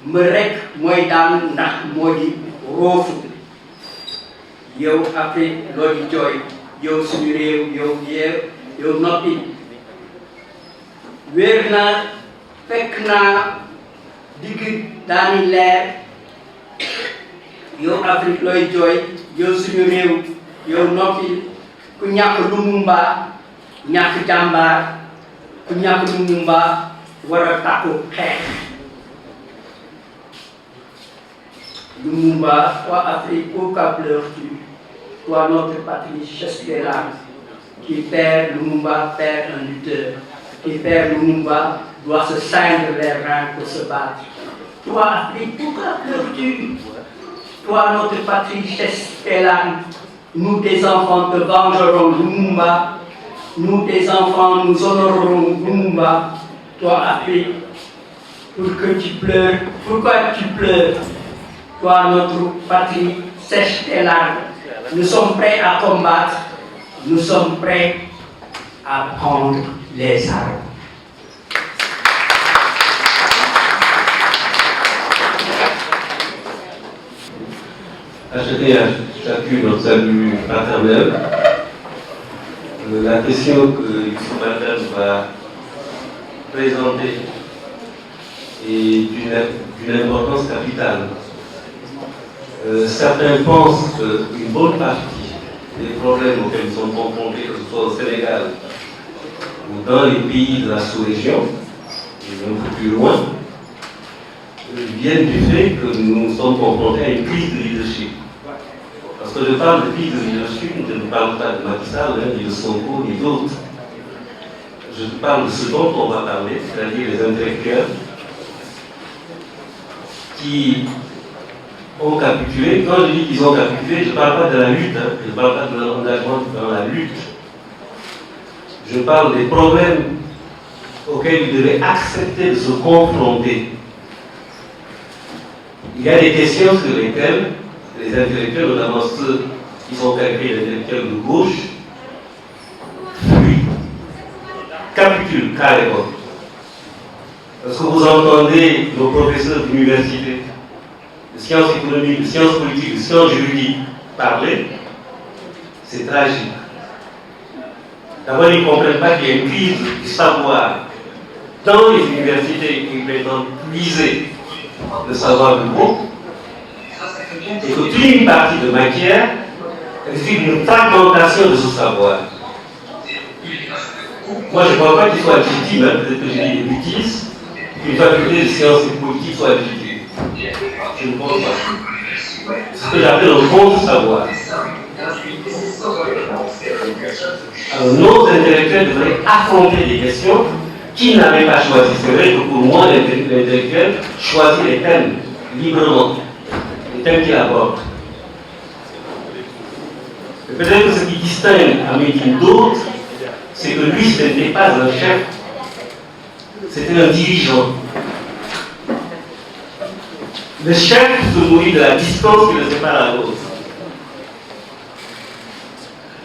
Speaker 5: Mbër rek mooy daanu ndax moo di roofu. Yow Afrique loo di jooy yow suñu réew yow noppi. Wér na fekk naa digg daani leer. Yow Afrique looy jooy yow suñu réew yow noppi. Ku ñàkk Lumumba ñàkk jàmbaar. Ku ñàkk Lumumba war a takku xeex. Lumumba, toi Afrique, pourquoi pleures-tu? Toi notre patrie, chasse tes larmes. Qui perd Lumumba perd un lutteur. Qui perd Lumumba doit se ceindre les reins pour se battre. Toi Afrique, pourquoi pleures-tu? Toi notre patrie, chasse tes larmes. Nous tes enfants te vengerons Lumumba. Nous, tes enfants, nous honorerons Lumumba. Toi, Afrique, pour que tu pleures. Pourquoi tu pleures? Toi, notre patrie, sèche tes larmes. Nous sommes prêts à combattre. Nous sommes prêts à prendre les armes.
Speaker 12: Achetez à chacune notre salut fraternel. La question que Yusuf Madame va présenter est d'une importance capitale. Certains pensent qu'une bonne partie des problèmes auxquels nous sommes confrontés, que ce soit au Sénégal ou dans les pays de la sous-région, et même plus loin, viennent du fait que nous sommes confrontés à une crise de leadership. Parce que je parle de crise de leadership, je ne parle pas de Macky Sall, ni de Sonko, ni d'autres. je parle de ce dont on va parler, c'est-à-dire les intellectuels qui ont capitulé. Quand je dis qu'ils ont capitulé, je ne parle pas de la lutte, hein, je ne parle pas de leur engagement dans la lutte. Je parle des problèmes auxquels ils devaient accepter de se confronter. Il y a des questions sur lesquelles les intellectuels, notamment ceux qui sont qualifiés d'intellectuels de gauche, fuient, capitulent carrément. Parce que vous entendez nos professeurs d'université, de sciences économiques, de sciences politiques, de sciences juridiques parler, c'est tragique. D'abord, ils ne comprennent pas qu'il y a une crise du savoir dans les universités qui prétendent puiser le savoir du monde, et que toute une partie de matière résulte d'une fragmentation de ce savoir. Moi, je ne crois pas qu'il soit légitime, hein, peut-être que j'ai dit des bêtises, qu'une faculté de sciences et politiques soit légitime. Je ne pense pas. C'est ce que j'appelle un contre-savoir. Alors, nos intellectuels devraient affronter des questions qu'ils n'avaient pas choisies. C'est vrai que pour moi, l'intellectuel choisit les thèmes librement, les thèmes qu'il aborde. Peut-être que ce qui distingue Amédine d'autres, c'est que lui, ce n'était pas un chef, c'était un dirigeant. Le chef se nourrit de la distance qui le sépare à l'autre.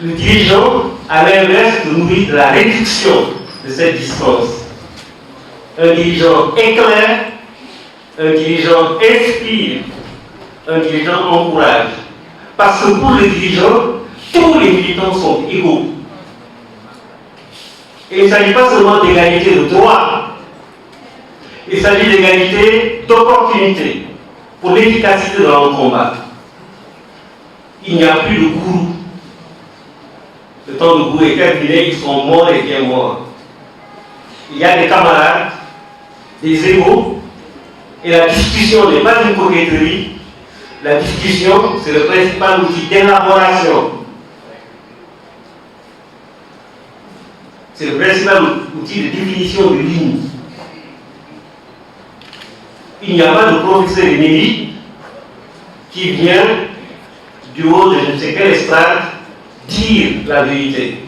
Speaker 12: Le dirigeant, à l'inverse, se nourrit de la réduction de cette distance. Un dirigeant éclaire, un dirigeant inspire, un dirigeant encourage. Parce que pour le dirigeant, tous les militants sont égaux. Et il ne s'agit pas seulement d'égalité de droit, il s'agit d'égalité d'opportunité pour l'efficacité dans le combat. Il n'y a plus de gourou. Le temps de gourou est terminé, ils sont morts et bien morts. Il y a des camarades, des égaux, et la discussion n'est pas une coquetterie. La discussion, c'est le principal outil d'élaboration. C'est le principal outil de définition de ligne. Il n'y a pas de professeur émérite qui vient du haut de je ne sais quelle estrade dire la vérité.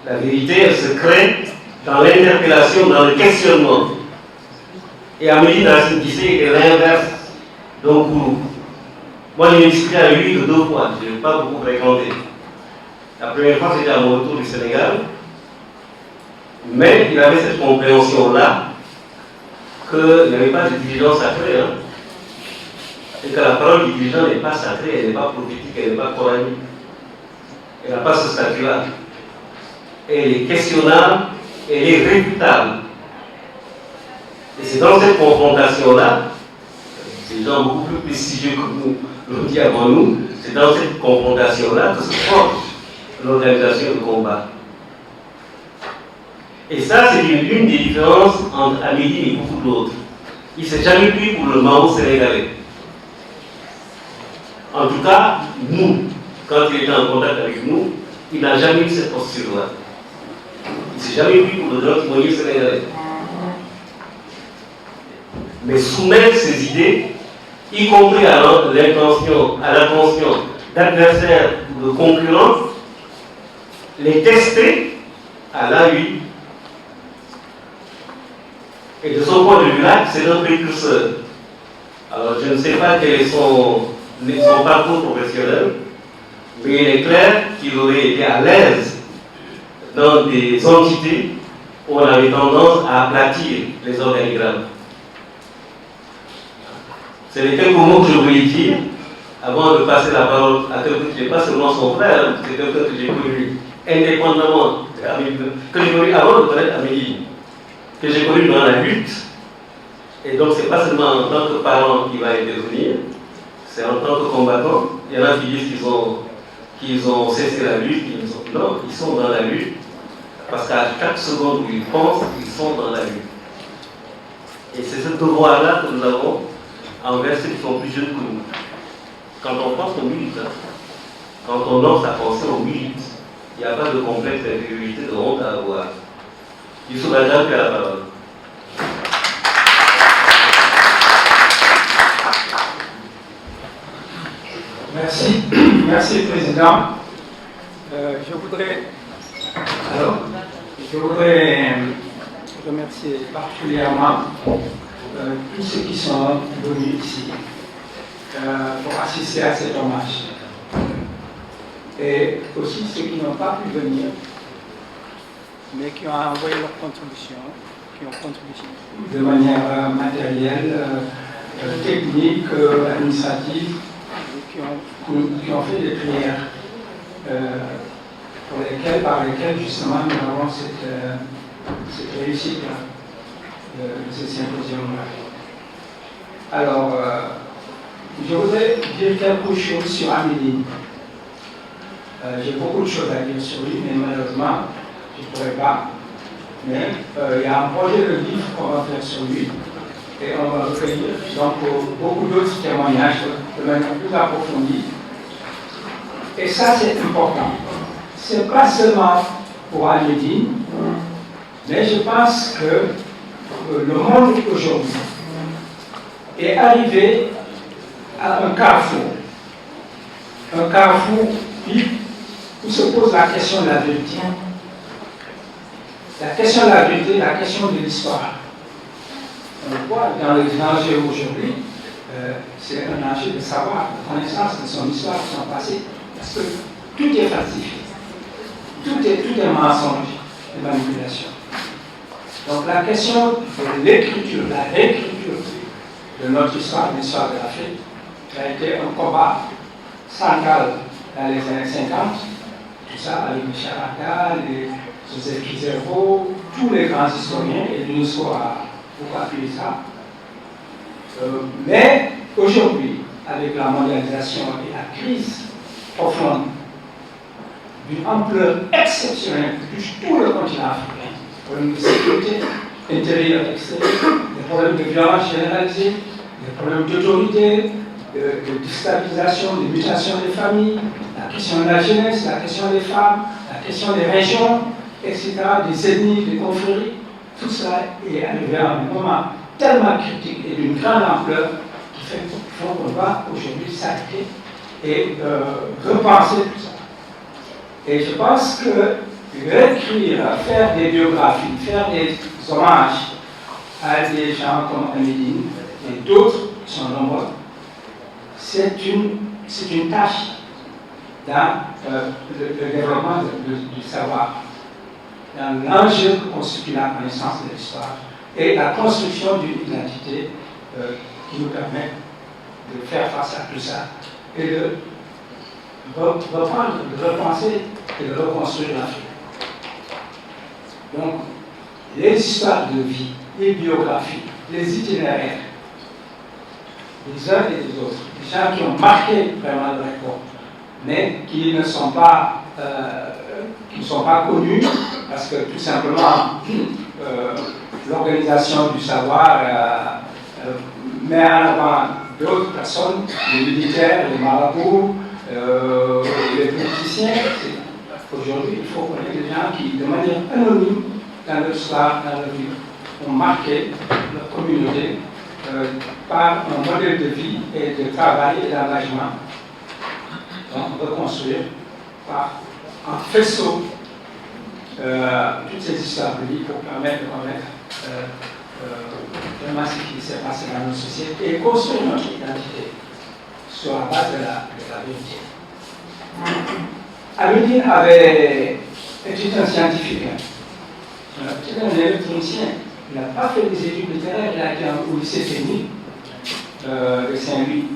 Speaker 12: La vérité, elle se crée dans l'interpellation, dans le questionnement. Et Amédine Racine Guissé est l'inverse d'un gourou. Moi, j'ai discuté avec lui que 2 fois, je n'ai pas beaucoup fréquenté. La première fois, c'était à mon retour du Sénégal, mais il avait cette compréhension-là qu'il n'y avait pas de dirigeant sacré, hein, et que la parole du dirigeant n'est pas sacrée, elle n'est pas prophétique, elle n'est pas coranique. Elle n'a pas ce statut-là. Elle est questionnable, elle est réfutable. Et c'est dans cette confrontation-là, des gens beaucoup plus prestigieux que nous l'ont dit avant nous, c'est dans cette confrontation-là que se forge l'organisation de combat. Et ça, c'est l'une des différences entre Amédine et beaucoup d'autres. Il ne s'est jamais pris pour le Mao sénégalais. En tout cas, nous, quand il était en contact avec nous, il n'a jamais eu cette posture-là. Il ne s'est jamais pris pour le grand timonier sénégalais. Mais soumettre ses idées, y compris à l'attention d'adversaires ou de concurrents, les tester à la lui. Et de son point de vue-là, c'est un précurseur. Alors, je ne sais pas quel est son parcours professionnel, mais il est clair qu'il aurait été à l'aise dans des entités où on avait tendance à aplatir les organigrammes. C'est les quelques mots que je voulais dire avant de passer la parole à quelqu'un qui n'est pas seulement son frère, c'est quelqu'un que j'ai connu indépendamment, que j'ai connu avant de connaître Amédine, que j'ai connu dans la lutte. Et donc, ce n'est pas seulement en tant que parent qui va intervenir, c'est en tant que combattant. Il y en a qui disent qu'ils ont cessé la lutte, non, ils sont dans la lutte, parce qu'à chaque seconde où ils pensent, ils sont dans la lutte. Et c'est ce devoir-là que nous avons envers ceux qui sont plus jeunes que nous. Quand on pense, on milite. Quand on lance sa pensée, on milite. Il n'y a pas de complexe d'infériorité, de honte à avoir. Il faudra dire que la parole.
Speaker 13: Merci. Merci, Président. Je voudrais remercier particulièrement tous ceux qui sont venus ici pour assister à cet hommage. Et aussi ceux qui n'ont pas pu venir, mais qui ont envoyé leur contribution, qui ont contribué de manière matérielle, technique, administrative, qui ont fait des prières par lesquelles justement nous avons cette réussite de ce symposium-là. Alors, je voudrais dire quelque chose sur Amélie. J'ai beaucoup de choses à dire sur lui, mais malheureusement, je ne pourrais pas. Mais il y a un projet de livre qu'on va faire sur lui. Et on va recueillir donc beaucoup d'autres témoignages de manière plus approfondie. Et ça, c'est important. Ce n'est pas seulement pour Amélie, mais je pense que le monde aujourd'hui est arrivé à un carrefour. Un carrefour où se pose la question de la vérité. La question de la vérité, la question de l'histoire. On le voit dans les enjeux aujourd'hui, c'est un enjeu de savoir, de connaissance de son histoire, de son passé, parce que tout est falsifié. Tout est mensonge et manipulation. Donc la question de l'écriture, la réécriture de notre histoire, l'histoire de l'Afrique, a été un combat central dans les années 50, tout ça avec Michel Argal, Joseph Kizerbo, tous les grands historiens, et l'UNESCO a beaucoup appuyé ça. Mais aujourd'hui, avec la mondialisation et la crise profonde, d'une ampleur exceptionnelle qui touche tout le continent africain, des problèmes de sécurité intérieure et extérieure, des problèmes de violence généralisée, des problèmes d'autorité, de déstabilisation, de mutation des familles, la question de la jeunesse, la question des femmes, la question des régions, etc., des ethnies, des confréries, tout ça est arrivé à un moment tellement critique et d'une grande ampleur qui fait qu'on va aujourd'hui s'arrêter et repenser tout ça. Et je pense que réécrire, faire des biographies, faire des hommages à des gens comme Amélie et d'autres qui sont nombreux, c'est une tâche dans le développement du savoir, dans l'enjeu que constitue la connaissance de l'histoire et la construction d'une identité qui nous permet de faire face à tout ça et de reprendre, de repenser et de reconstruire l'Afrique. Donc, les histoires de vie, les biographies, les itinéraires, des uns et des autres, des gens qui ont marqué vraiment leur époque, mais qui ne sont pas connus parce que tout simplement l'organisation du savoir met en avant d'autres personnes, les militaires, les marabouts, les politiciens. Aujourd'hui, il faut connaître des gens qui, de manière anonyme, dans leur histoire, dans leur vie, ont marqué leur communauté par un modèle de vie et de travail et d'engagement. Donc, reconstruire par un faisceau toutes ces histoires de vie pour permettre de connaître vraiment ce qui s'est passé dans notre société et construire notre identité sur la base de la vérité. Amélie était un scientifique, c'était un électronicien. Il n'a pas fait des études littéraires, il a été au lycée technique de Saint-Louis.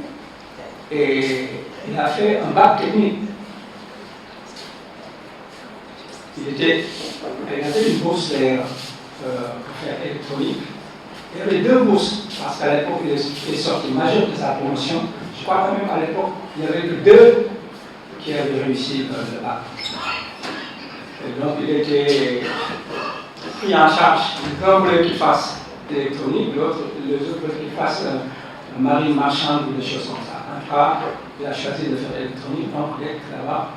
Speaker 13: Et il a fait un bac technique. Il avait une bourse pour faire électronique. Il y avait deux bourses, parce qu'à l'époque, il est sorti majeur de sa promotion. Je crois quand même à l'époque, il n'y avait que deux qui avaient réussi le bac. Et donc, il était pris en charge. L'un voulait qu'il fasse l'électronique, les autres voulaient qu'il fasse marine marchande ou des choses comme ça. En tout cas, il a choisi de faire l'électronique, donc il est là-bas.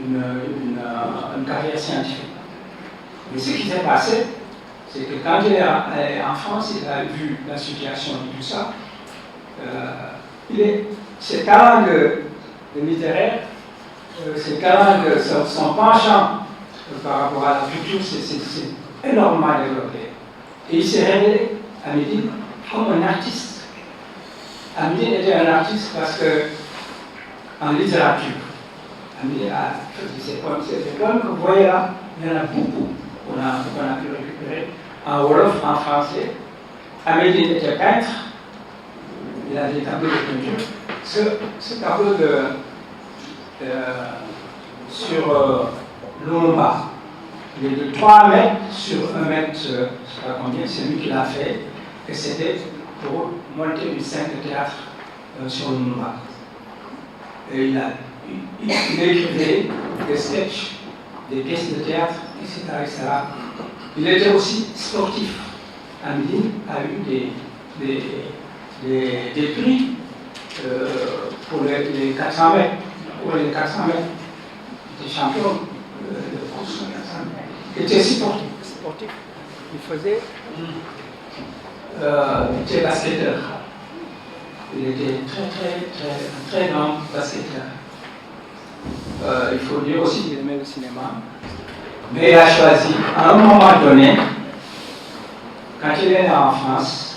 Speaker 13: une carrière scientifique. Mais ce qui s'est passé, c'est que quand il est allé en France, il a vu la situation et tout ça. Ses talents de littéraire, ses talents de son penchant par rapport à la culture, c'est énormément développé. Et il s'est révélé à Médine comme un artiste. Médine était un artiste parce que en littérature, Médine a fait ces poèmes que vous voyez là, il y en a beaucoup qu'on a pu récupérer en wolof, en français. Médine était peintre, il a des tableaux de peinture. Ce tableau sur Lumumba, il est de 3 mètres sur 1 mètre, je ne sais pas combien, c'est lui qui l'a fait, et c'était pour monter une scène de théâtre sur Lumumba. Et il écrivait des sketchs, des pièces de théâtre, etc. Il était aussi sportif. Médine a eu des prix pour les 400 mètres. Pour les 400 mètres, il était champion de course sur 400 mètres. Il était sportif. Il faisait. Il était basketteur. Il était très grand basketteur. Il faut dire aussi qu'il aimait le cinéma. Mais il a choisi, à un moment donné, quand il est né en France,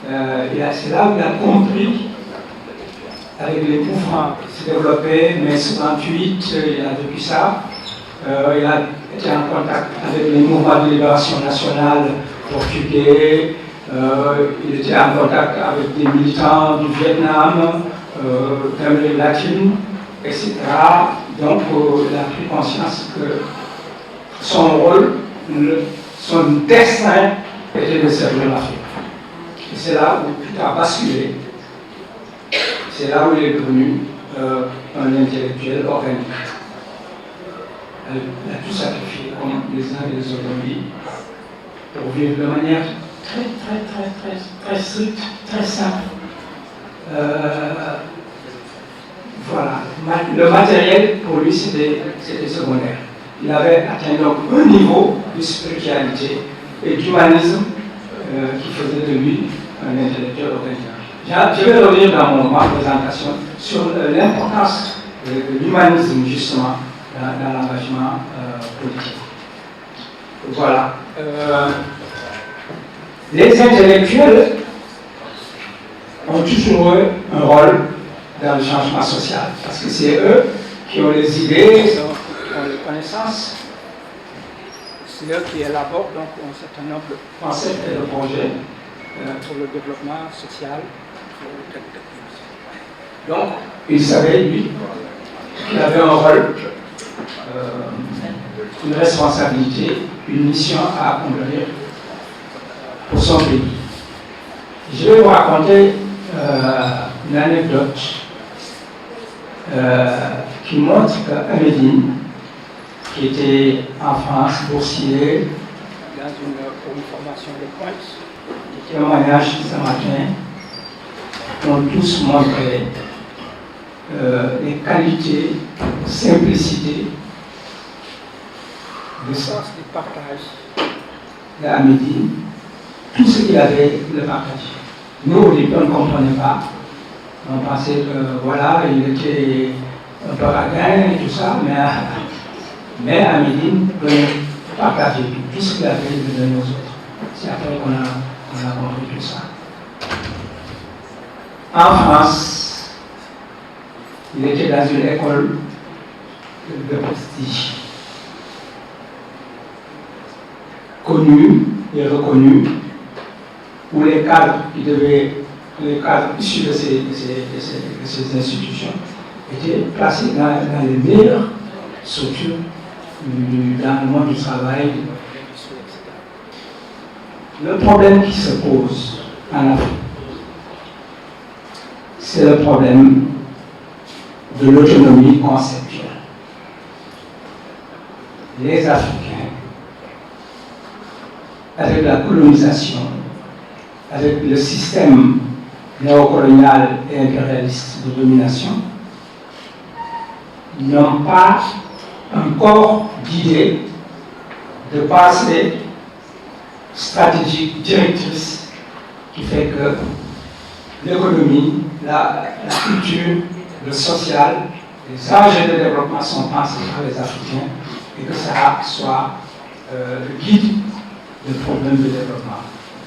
Speaker 13: c'est là où il a compris, avec les mouvements qui se développaient, mai 68, il a vécu ça. Il a été en contact avec les mouvements de libération nationale portugais. Il était en contact avec des militants du Vietnam, d'Amérique latine, etc. Donc, il a pris conscience que son rôle, son destin était de servir l'Afrique. Et c'est là où tout a basculé. C'est là où il est devenu un intellectuel organique. Il a tout sacrifié, comme les uns et les autres, pour vivre de manière très stricte, très simple. Voilà. Le matériel, pour lui, c'était secondaire. Il avait atteint donc un niveau de spiritualité et d'humanisme qui faisait de lui un intellectuel organique. Je vais revenir dans ma présentation sur l'importance de l'humanisme, justement, dans l'engagement politique. Voilà. Les intellectuels ont toujours eu un rôle dans le changement social, parce que c'est eux qui ont les idées, qui ont les connaissances, c'est eux qui élaborent donc un certain nombre de concepts et de projets pour le développement social. Donc, il savait, lui, qu'il avait un rôle, une responsabilité, une mission à accomplir pour son pays. Je vais vous raconter une anecdote qui montre qu'à Médine, qui était en France, boursier, pour une formation de pointe, les témoignages ce matin ont tous montré les qualités, simplicité, le sens du partage de Médine, tout ce qu'il avait, le partage. Nous, au début, on ne comprenait pas. On pensait que, voilà, il était un peu radin et tout ça, mais à Médine, on partageait tout ce qu'il avait de nos autres. C'est après qu'on a compris tout ça. En France, il était dans une école de prestige, connue et reconnue, où les cadres issus de ces institutions étaient placés dans les meilleures structures dans le monde du travail. Le problème qui se pose en Afrique, c'est le problème de l'autonomie conceptuelle. Les Africains, avec la colonisation, avec le système néocolonial et impérialiste de domination, n'ont pas un corps d'idées, de pensée stratégique, directrice, qui fait que l'économie, la culture, le social, les enjeux de développement sont pensés par les Africains et que ça soit le guide des problèmes de développement,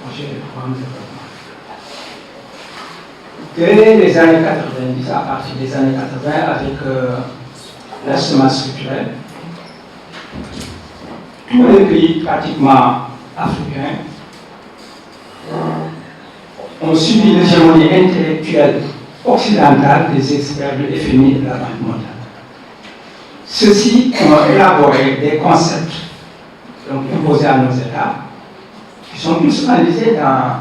Speaker 13: projet de programme de développement. Dès les années 90, à partir des années 80, avec l'instrument structurel, tous les pays pratiquement africains ont subi l'hégémonie intellectuelle occidentale des experts de l'FMI et de la Banque mondiale. Ceux-ci ont élaboré des concepts donc imposés à nos États qui sont tous analysés dans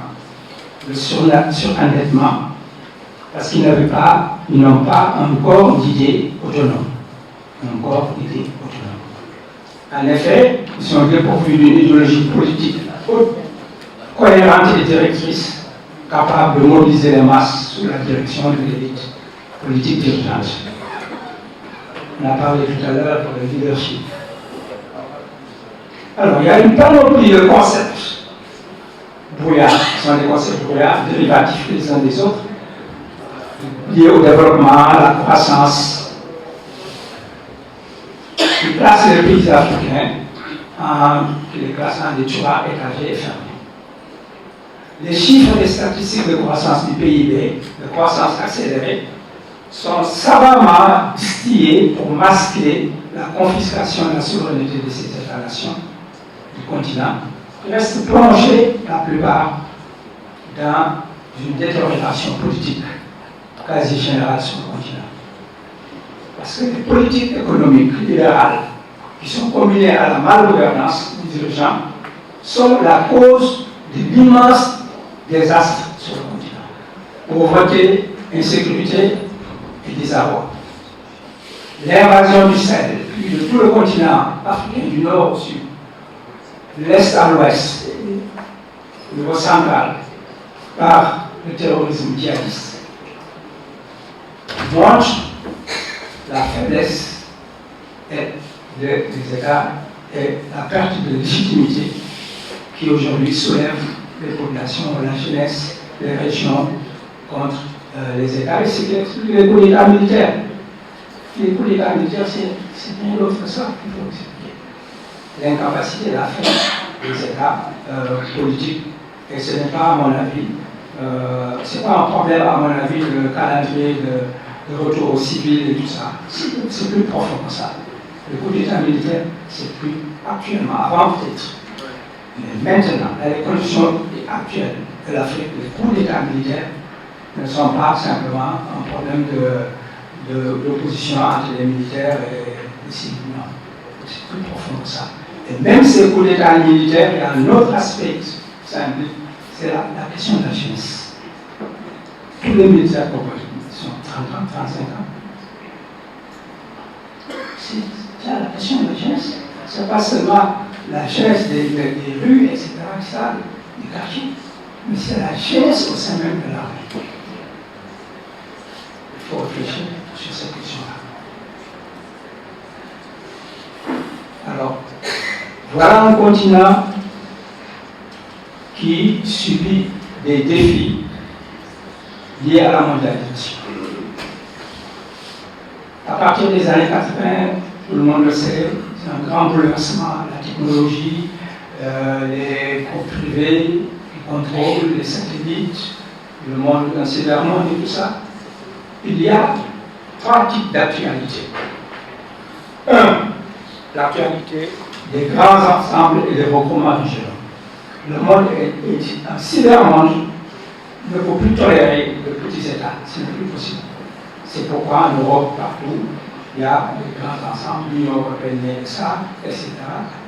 Speaker 13: le surendettement parce qu'ils n'ont pas un corps d'idées autonome. En effet, ils sont dépourvus d'une idéologie politique cohérente et directrice, capable de mobiliser les masses sous la direction de l'élite politique dirigeante. On a parlé tout à l'heure de leadership. Alors, il y a une panoplie de concepts brouillards, ce sont des concepts brouillards, dérivatifs les uns des autres, liés au développement, à la croissance, qui placent les pays africains les classent en des tuas étagés et fermés. Les chiffres des statistiques de croissance du PIB, de croissance accélérée, sont savamment distillés pour masquer la confiscation de la souveraineté de ces États-nations du continent, qui restent plongés, la plupart, dans une détérioration politique quasi générale sur le continent. Parce que les politiques économiques libérales qui sont combinées à la malgouvernance des dirigeants sont la cause de l'immense désastre sur le continent. Pauvreté, insécurité et désarroi. L'invasion du Sahel, puis de tout le continent africain du nord au sud, de l'est à l'ouest, au niveau central, par le terrorisme djihadiste, montre la faiblesse des États et la perte de légitimité qui aujourd'hui soulève les populations, la jeunesse, les régions contre les États et c'est les coups d'État militaires. Les coups d'État militaires, c'est rien d'autre que ça qu'il faut expliquer. L'incapacité, la fin des États politiques. Et ce n'est pas, à mon avis, c'est pas un problème, à mon avis, de calendrier, de retour au civil et tout ça. C'est plus profond que ça. Le coup d'État militaire, c'est plus actuellement, avant peut-être. Mais maintenant, dans les conditions actuelles de l'Afrique, les coups d'État militaires ne sont pas simplement un problème d'opposition entre les militaires et les civils. Non, c'est plus profond que ça. Et même ces coups d'État militaires, il y a un autre aspect simple, c'est la question de la jeunesse. Tous les militaires sont 30 ans, 35 ans. C'est la question de la jeunesse. Ce n'est pas seulement la jeunesse des rues, etc., des quartiers, mais c'est la jeunesse au sein même de l'armée. Il faut réfléchir sur cette question-là. Alors, voilà un continent qui subit des défis liés à la mondialisation. À partir des années 80, tout le monde le sait, c'est un grand bouleversement, la technologie, les groupes privés qui contrôlent les satellites, le monde d'un cybermonde et tout ça. Il y a 3 types d'actualités. 1. L'actualité des grands ensembles et des regroupements vigilants. Le monde est un cybermonde, ne peut plus tolérer de petits États, ce n'est plus possible. C'est pourquoi en Europe, partout, il y a des grands ensembles, l'Union européenne, ça, etc.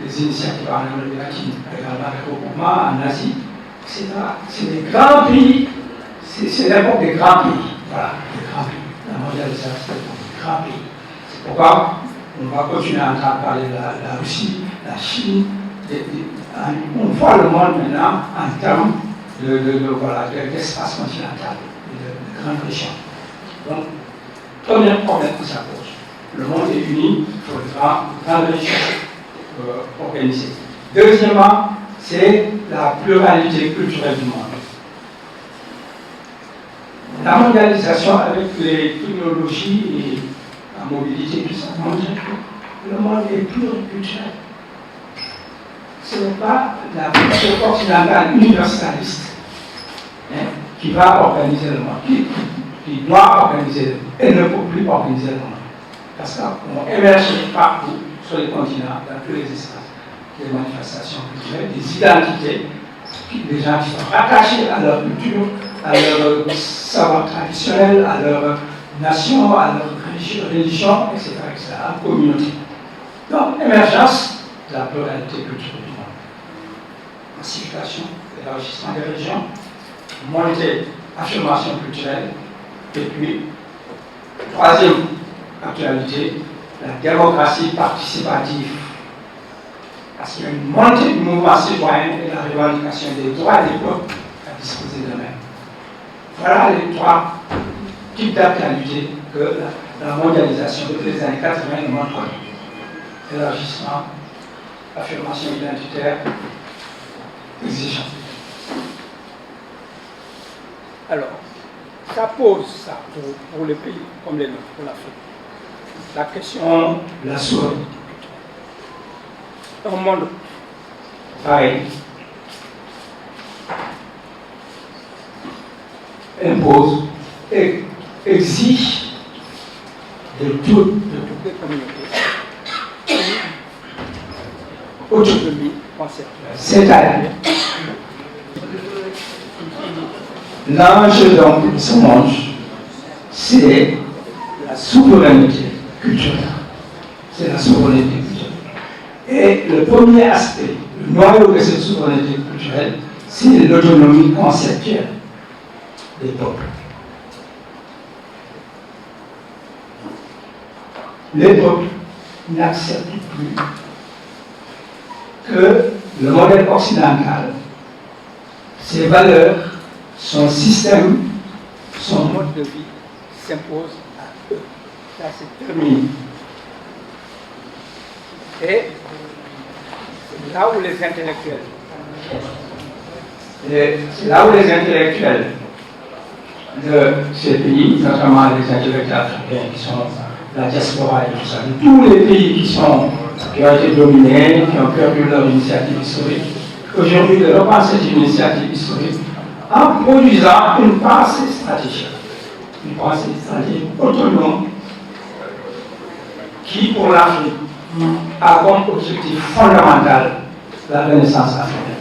Speaker 13: Les initiatives en Amérique latine, également les regroupements en Asie, etc. C'est des grands pays, c'est l'époque des grands pays. Voilà, des grands pays. La mondialisation, c'est des grands pays. C'est pourquoi on va continuer à entendre parler de la Russie, la Chine. On voit le monde maintenant en termes d'espace continental, de grandes régions. Donc, premier problème que ça pose. le monde est uni, il faudra grande richesse organisée. Deuxièmement, c'est la pluralité culturelle du monde. La mondialisation avec les technologies et la mobilité, tout ça, montre que le monde est pluriculturel. Ce n'est pas la culture occidentale universaliste qui va organiser le monde, qui doit organiser le monde, et ne peut plus organiser le monde. Parce qu'on émerge partout, sur les continents, dans tous les espaces, des manifestations culturelles, des identités, des gens qui sont rattachés à leur culture, à leur savoir traditionnel, à leur nation, à leur religion, etc., en communauté. Donc, émergence de la pluralité culturelle du monde. Massification, élargissement des régions, montée, affirmation culturelle, et puis, troisième actualité, la démocratie participative. Parce qu'il y a une montée du mouvement citoyen et la revendication des droits des peuples à disposer d'eux-mêmes. Voilà les trois types d'actualités que la mondialisation depuis les années 80 nous montre. Élargissement, affirmation identitaire, exigence. Alors, ça pose ça pour les pays comme les nôtres, pour l'Afrique. La question de la souveraineté. Un monde pareil impose et exige de toutes les communautés autonomie conceptuelle. C'est-à-dire, l'enjeu donc de ce monde, c'est la souveraineté culturelle. C'est la souveraineté culturelle. Et le premier aspect, le noyau de cette souveraineté culturelle, c'est l'autonomie conceptuelle des peuples. Les peuples n'acceptent plus que le modèle occidental, ses valeurs, son système, son mode de vie s'impose à eux. Ça, c'est terminé. Et là où les intellectuels de ces pays, notamment les intellectuels africains qui sont la diaspora et tout ça, de tous les pays qui ont été dominés, qui ont perdu leur initiative historique, aujourd'hui de repenser cette initiative historique en produisant une pensée stratégique autonome qui, pour l'Afrique, a comme objectif fondamental la renaissance africaine.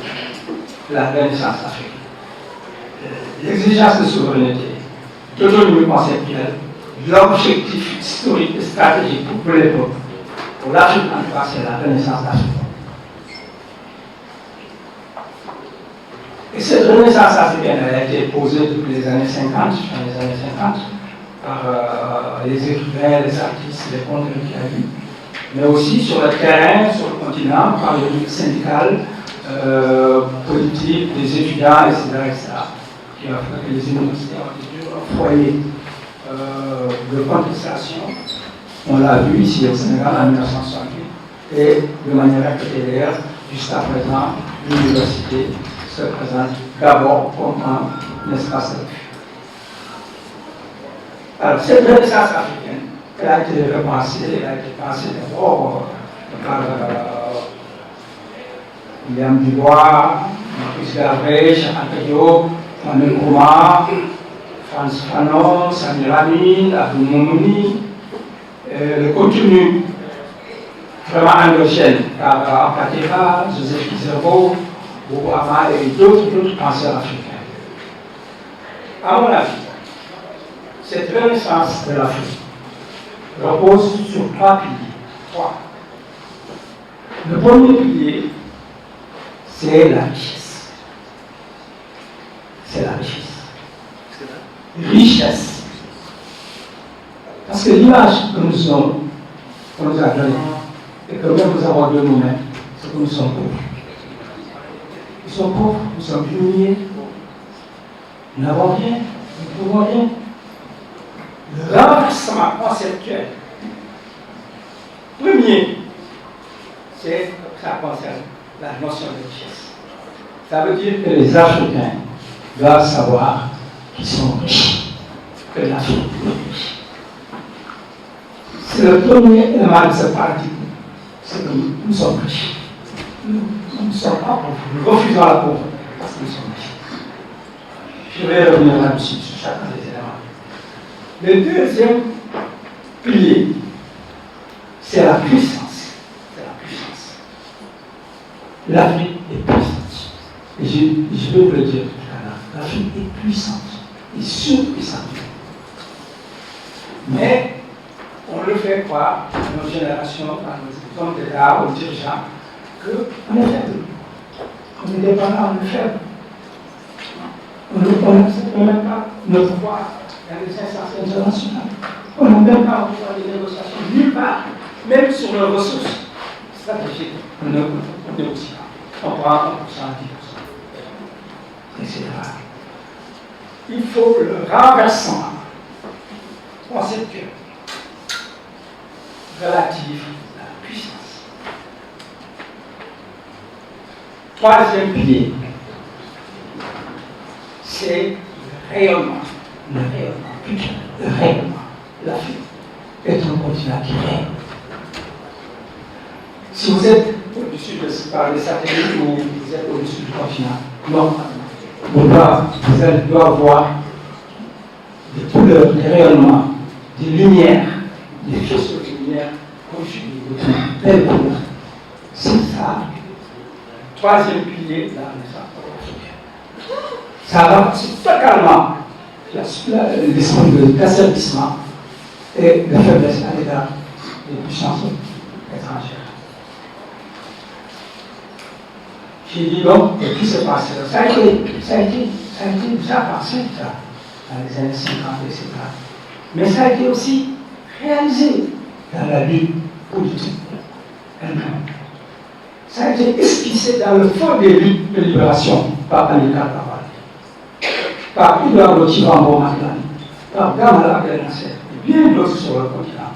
Speaker 13: L'exigence de souveraineté, d'autonomie conceptuelle, l'objectif historique et stratégique pour les peuples. Pour l'Afrique, en tout cas, c'est la renaissance africaine. Et cette renaissance africaine elle a été posée depuis les années 50, par les écrivains, les artistes, les contenus qu'il y a eu, mais aussi sur le terrain, sur le continent, par les luttes syndicales, politiques, des étudiants, etc., qui ont fait que les universités ont été un foyer de contestation. On l'a vu ici au Sénégal en 1968, et de manière particulière, jusqu'à présent, l'université se présente d'abord comme un espace de vie. Alors, cette renaissance africaine, elle a été repensée, elle a été pensée d'abord par William Dubois, Marcus Garvey, Cheikh Anta Diop, Kwame Nkrumah, Frantz Fanon, Samir Amin, Abdou Moumouni. Le contenu vraiment endogène par Ampateba, Joseph Kizerbo, Bobo Ama et d'autres penseurs africains. À mon avis, cette renaissance de l'Afrique repose sur trois piliers. Le premier pilier, c'est la richesse. C'est la richesse. Richesse. Parce que l'image que qu'on nous a donnée, et que même nous avons de nous-mêmes, c'est que nous sommes pauvres. Nous sommes pauvres, nous sommes humiliés. Nous n'avons rien, nous ne pouvons rien. Le renversement conceptuel premier, ça concerne la notion de richesse. Ça veut dire que les Africains doivent savoir qu'ils sont riches, que l'Afrique est riche. C'est le premier élément de ce paradigme, c'est que nous sommes riches. Nous ne sommes pas pauvres, nous refusons la pauvreté parce que nous sommes riches. Je vais revenir là-dessus sur chacun des éléments. Le deuxième pilier, c'est la puissance. C'est la puissance. L'Afrique est puissante. Et je vais vous le dire tout à l'heure. L'Afrique est puissante et surpuissante. Mais on le fait croire à nos générations, à nos hommes d'État, aux dirigeants, qu'on est faible. On est dépendant, on est faible. On n'accepte même pas notre pouvoir dans les instances internationales. On n'a même pas pouvoir des négociations nulle part, même sur nos ressources stratégiques. On ne négocie pas. On prend 1%, 10%, etc. Il faut le renversement conceptuel relatif à la puissance. Troisième pilier, c'est le rayonnement. Le rayonnement, putain, le rayonnement. L'Afrique est un continent qui règne. Si vous êtes au-dessus des satellites ou vous êtes au-dessus du continent, non. Vous allez devoir voir des couleurs, des rayonnements, des lumières, des faisceaux de lumière conjugués, de belles couleurs. C'est ça. Troisième pilier de la Renaissance africaine. Ça renforce totalement l'esprit d'asservissement et de faiblesse à l'égard des puissances étrangères. J'ai dit donc que tout s'est passé. Ça a été déjà passé, ça, dans les années 50, etc. Mais ça a été aussi réalisé dans la lutte politique elle-même. Ça a été esquissé dans le fond des luttes de libération par Amilcar Cabral, par Edouard Chivambo Matlani, par Gamala Abdel Nasser, et bien d'autres sur le continent,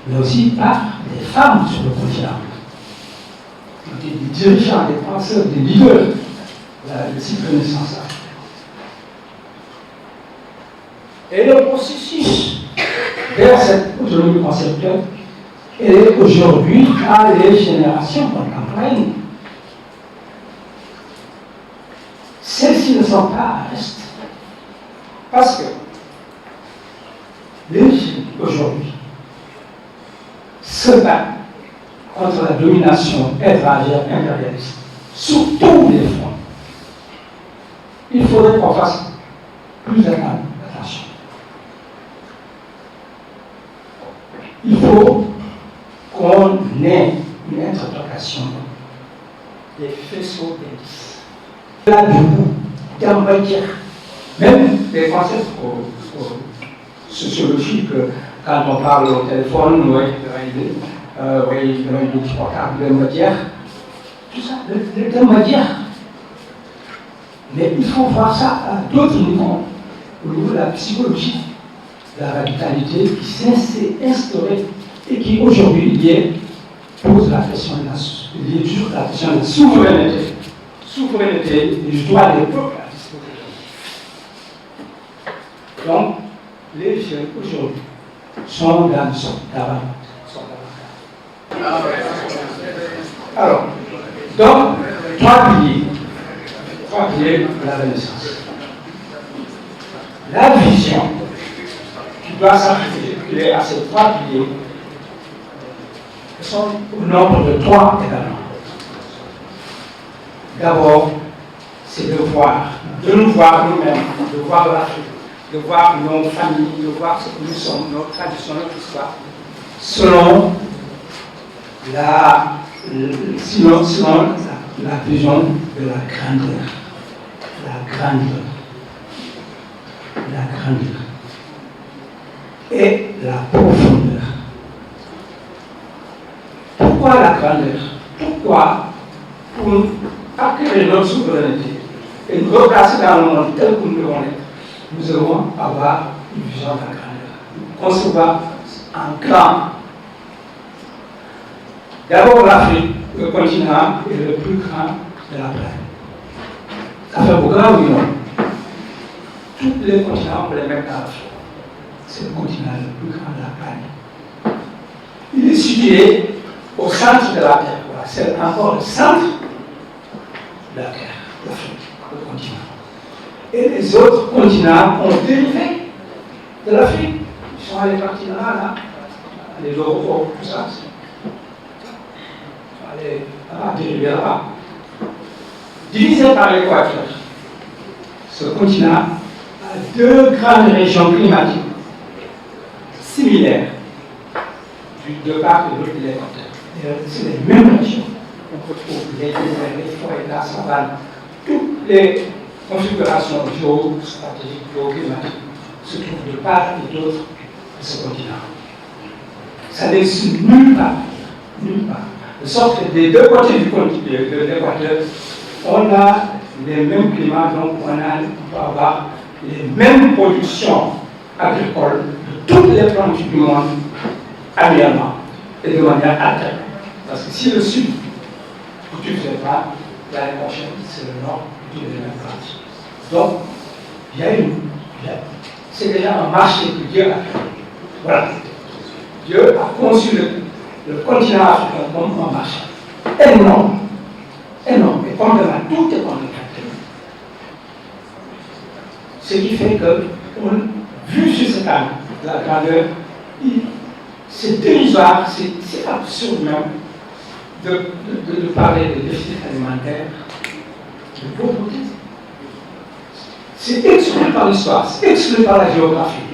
Speaker 13: mais aussi par des femmes sur le continent, des dirigeants, des penseurs, des leaders de cette Renaissance africaine. Et le processus vers cette autonomie conceptuelle est aujourd'hui à les générations contemporaines. Celles-ci ne sont pas à reste. Parce que les jeunes aujourd'hui se battent contre la domination étrangère impérialiste sur tous les fronts. Il faudrait qu'on fasse plus attention. Il faut qu'on ait une interprétation des faisceaux d'indices. Là, du coup, dans matière, même des concepts sociologiques, quand on parle au téléphone, le petit portable, de matière, tout ça, de matière. Mais il faut voir ça à d'autres niveaux, au niveau de la psychologie, de la radicalité qui s'est instaurée et qui aujourd'hui pose la question de la souveraineté du droit des peuples à disposer. Donc, les jeunes aujourd'hui sont dans ce tabac. Alors, donc, trois piliers de la Renaissance. La vision qui doit s'articuler à ces trois piliers sont au nombre de trois également. D'abord, c'est de nous voir nous-mêmes, de voir l'Afrique, de voir nos familles, de voir ce que nous sommes, nos traditions, notre histoire, selon la vision de la grandeur. Et la profondeur. Pourquoi la grandeur? Pourquoi, pour acquérir notre souveraineté et nous replacer dans le monde tel que nous devons être, nous devons avoir une vision de la grandeur. Concevoir en grand D'abord l'Afrique, le continent est le plus grand de la planète. Ça fait beaucoup grand, oui, non? Tous les continents ont les mêmes l'Afrique. C'est le continent le plus grand de la planète. Il est situé au centre de la Terre. Voilà. C'est encore le centre de la Terre, l'Afrique, le continent. Et les autres continents ont dérivé de l'Afrique. Ils sont allés partir là, les Europes, tout ça. Ils sont allés dériver là-bas. Divisé par l'équateur, ce continent a deux grandes régions climatiques similaires de part et d'autre de l'équateur. C'est les mêmes régions. On retrouve les déserts, les forêts, la savane, toutes les configurations géostratégiques, géoclimatiques se trouvent de part et d'autre de ce continent. Ça n'existe nulle part. Nulle part. De sorte que des deux côtés de l'équateur, on a les mêmes climats, donc on peut avoir les mêmes productions agricoles de toutes les plantes du monde annuellement et de manière alterne. Parce que si le sud ne cultive pas, l'année prochaine, c'est le nord qui cultive les mêmes plantes. Donc, c'est déjà un marché que Dieu a fait. Voilà. Dieu a conçu le continent africain comme un marché énorme. Énorme, mais complètement, tout est complémentaire. Ce qui fait que, vu sur cette angle, la grandeur, c'est dérisoire, c'est absurde même de parler de déficit alimentaire, de pauvreté. C'est exclu par l'histoire, c'est exclu par la géographie.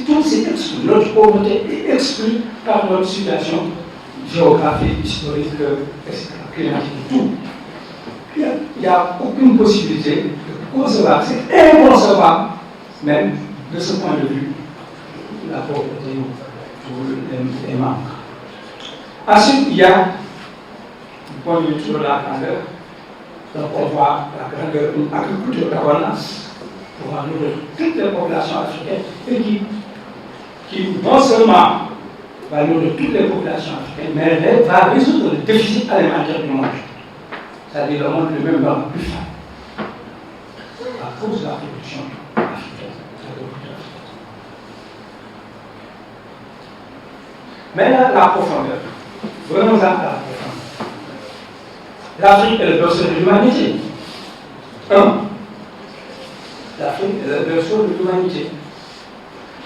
Speaker 13: Tout, c'est exclu. Notre pauvreté est exclue par notre situation géographique, historique, etc. Climatique, tout. Il n'y a aucune possibilité de concevoir, c'est inconcevable même de ce point de vue, la pauvreté ou les manques. Ensuite, il y a, du point de vue de la grandeur, donc on voit la grandeur d'une agriculture d'abondance pour nourrir toutes les populations africaines et qui non seulement va nourrir toutes les populations africaines, mais elle va résoudre le déficit alimentaire du monde. C'est-à-dire le monde lui-même va plus faim à cause de la production africaine. Maintenant, la profondeur. Venons-en à la profondeur. L'Afrique est le berceau de l'humanité. L'Afrique est le berceau de l'humanité.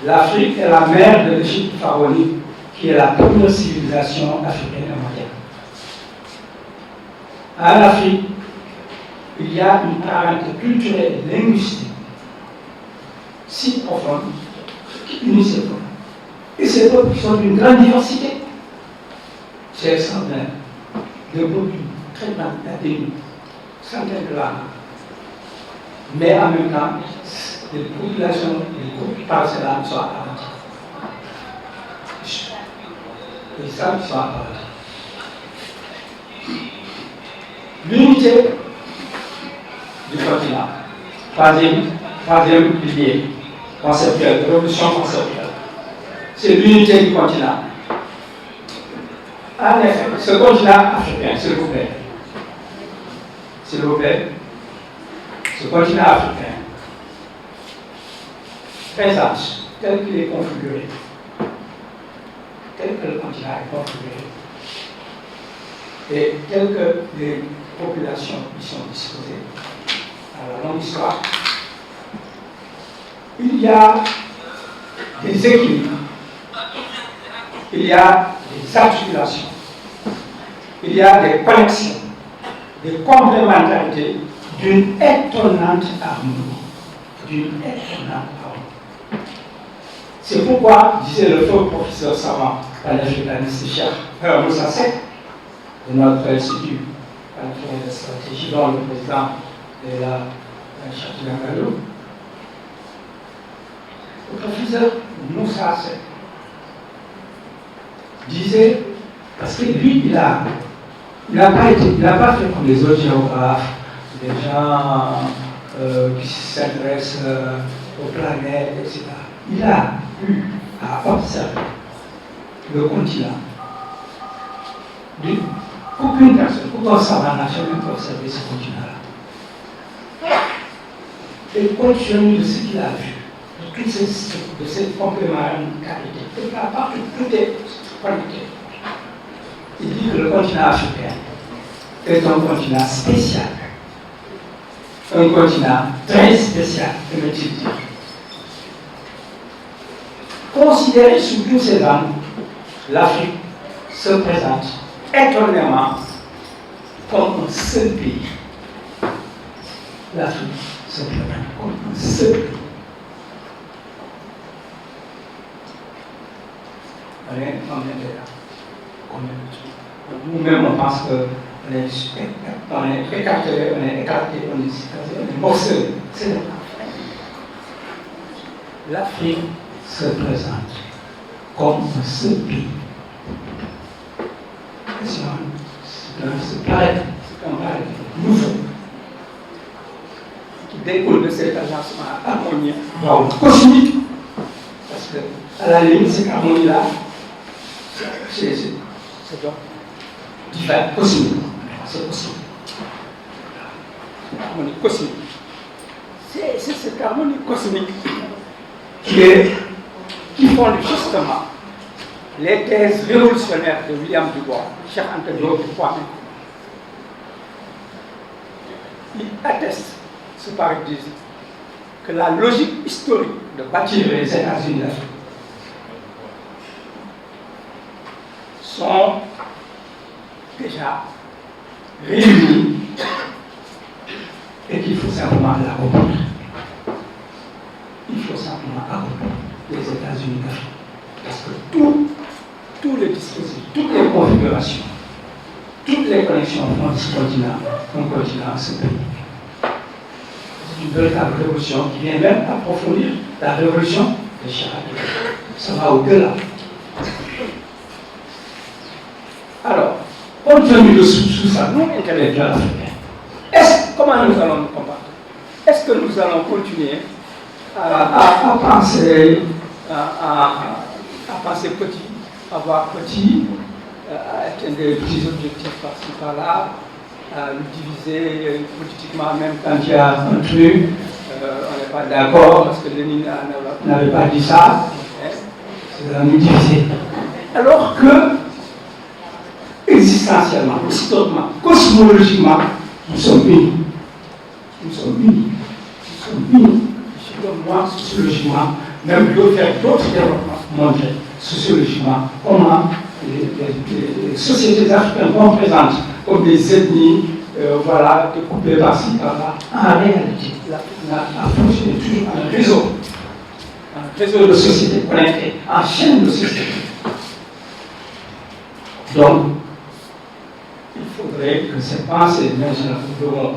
Speaker 13: L'Afrique est la mère de l'Égypte pharaonique, qui est la première civilisation africaine et mondiale. En Afrique, il y a une parenté culturelle et linguistique si profonde qui unit ces peuples. Et ces peuples qui sont d'une grande diversité. C'est extraordinaire. Des peuples très grands, il y a des centaines de langues. Mais en même temps, les populations, les groupes qui parlent ces langues sont apparentés. Les sables sont apparentés. L'unité du continent, troisième pilier conceptuel, de révolution conceptuelle, c'est l'unité du continent. En effet, ce continent africain, s'il vous plaît, ce continent africain présente tel qu'il est configuré, tel que le continent est configuré, et tel que les populations y sont disposées à la longue histoire, il y a des équilibres, il y a des articulations, il y a des connexions, des complémentarités d'une étonnante harmonie. C'est pourquoi, disait le faux professeur savant, panafricaniste Cheikh Moussa Seck, de notre institut panafricain de stratégie, dont le président est là, Cheikh Diangalou. Le professeur Moussa Seck disait, parce que lui, il n'a pas fait comme les autres géographes, des gens qui s'intéressent aux planètes, etc. Il a eu à observer le continent Aucune personne, aucun savant n'a jamais observé ce continent-là. Et compte tenu de ce qu'il a vu, de toutes ces complémentarités, tout est connecté. Il dit que le continent africain est un continent spécial, un continent très spécial, aimait-il dire. Considéré sous tous ces angles, l'Afrique se présente étonnamment comme un seul pays. L'Afrique se présente comme un seul pays. On est là. Nous-mêmes, on pense qu'on est écarté, on est morcelé. C'est le cas. L'Afrique se présente comme un seul pays. C'est un paraître nouveau qui découle de cet agencement harmonieux, cosmique. Parce que, à la limite, cette harmonie-là, c'est divin, cosmique. C'est cosmique. C'est l'harmonie cosmique. C'est cette harmonie cosmique qui fonde justement les thèses révolutionnaires de William Dubois, Cheikh Anta Diop et Kwame. Il atteste ce paradigme que la logique historique de bâtir les États-Unis d'Afrique sont déjà réunis et qu'il faut simplement la comprendre. Il faut simplement accompagner les États-Unis d'Afrique. Parce que tous les dispositifs, toutes les configurations, toutes les connexions font de ce continent un continent à ce pays. C'est une véritable révolution qui vient même approfondir la révolution de Chirac. Ça va au-delà. Alors, compte tenu de tout ça, nous, intellectuels africains, comment nous allons nous combattre? Est-ce que nous allons continuer à penser petit, à voir petit, à atteindre des petits objectifs par-ci par-là, à nous diviser politiquement, même quand il y a un truc, on n'est pas d'accord parce que Lénine n'avait pas dit ça, c'est à nous diviser. Alors que, existentiellement, historiquement, cosmologiquement, nous sommes unis. Nous sommes unis. Nous sommes unis. Moi, sociologiquement, même de faire d'autres développements, montrer sociologiquement comment les sociétés africaines qu'on présente comme des ethnies, voilà, découpées par-ci, par-là. En réalité, l'Afrique a fonctionné toujours un réseau de sociétés connectées, en chaîne de sociétés. Donc, il faudrait que ces pensées, maintenant, nous devons, en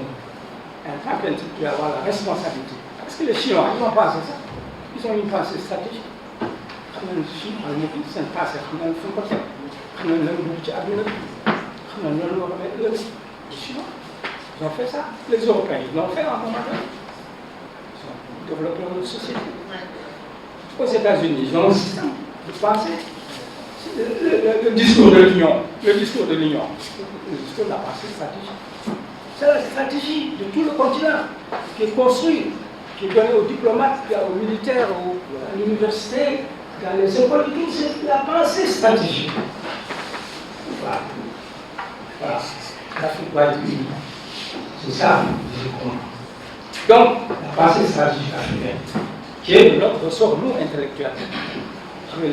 Speaker 13: tant qu'intellectuels, avoir la responsabilité. Parce que les Chinois, ils n'ont pas ça. Ils ont une pensée stratégique. Les Chinois, ils ont une pensée stratégique. Les Chinois, ils ont fait ça. Les Européens, ils l'ont fait en un moment donné. Ils ont développé une société. Aux États-Unis, ils ont un système de pensée. Le discours de l'Union, le discours de la pensée stratégique. C'est la stratégie de tout le continent qui est construite, qui est donnée aux diplomates, aux militaires, à l'université, dans les écoles, c'est la pensée stratégique. Voilà. L'Afrique va être unie. C'est ça, je comprends. Donc, la pensée stratégique africaine, qui est de notre ressort, nous, intellectuels. Je vais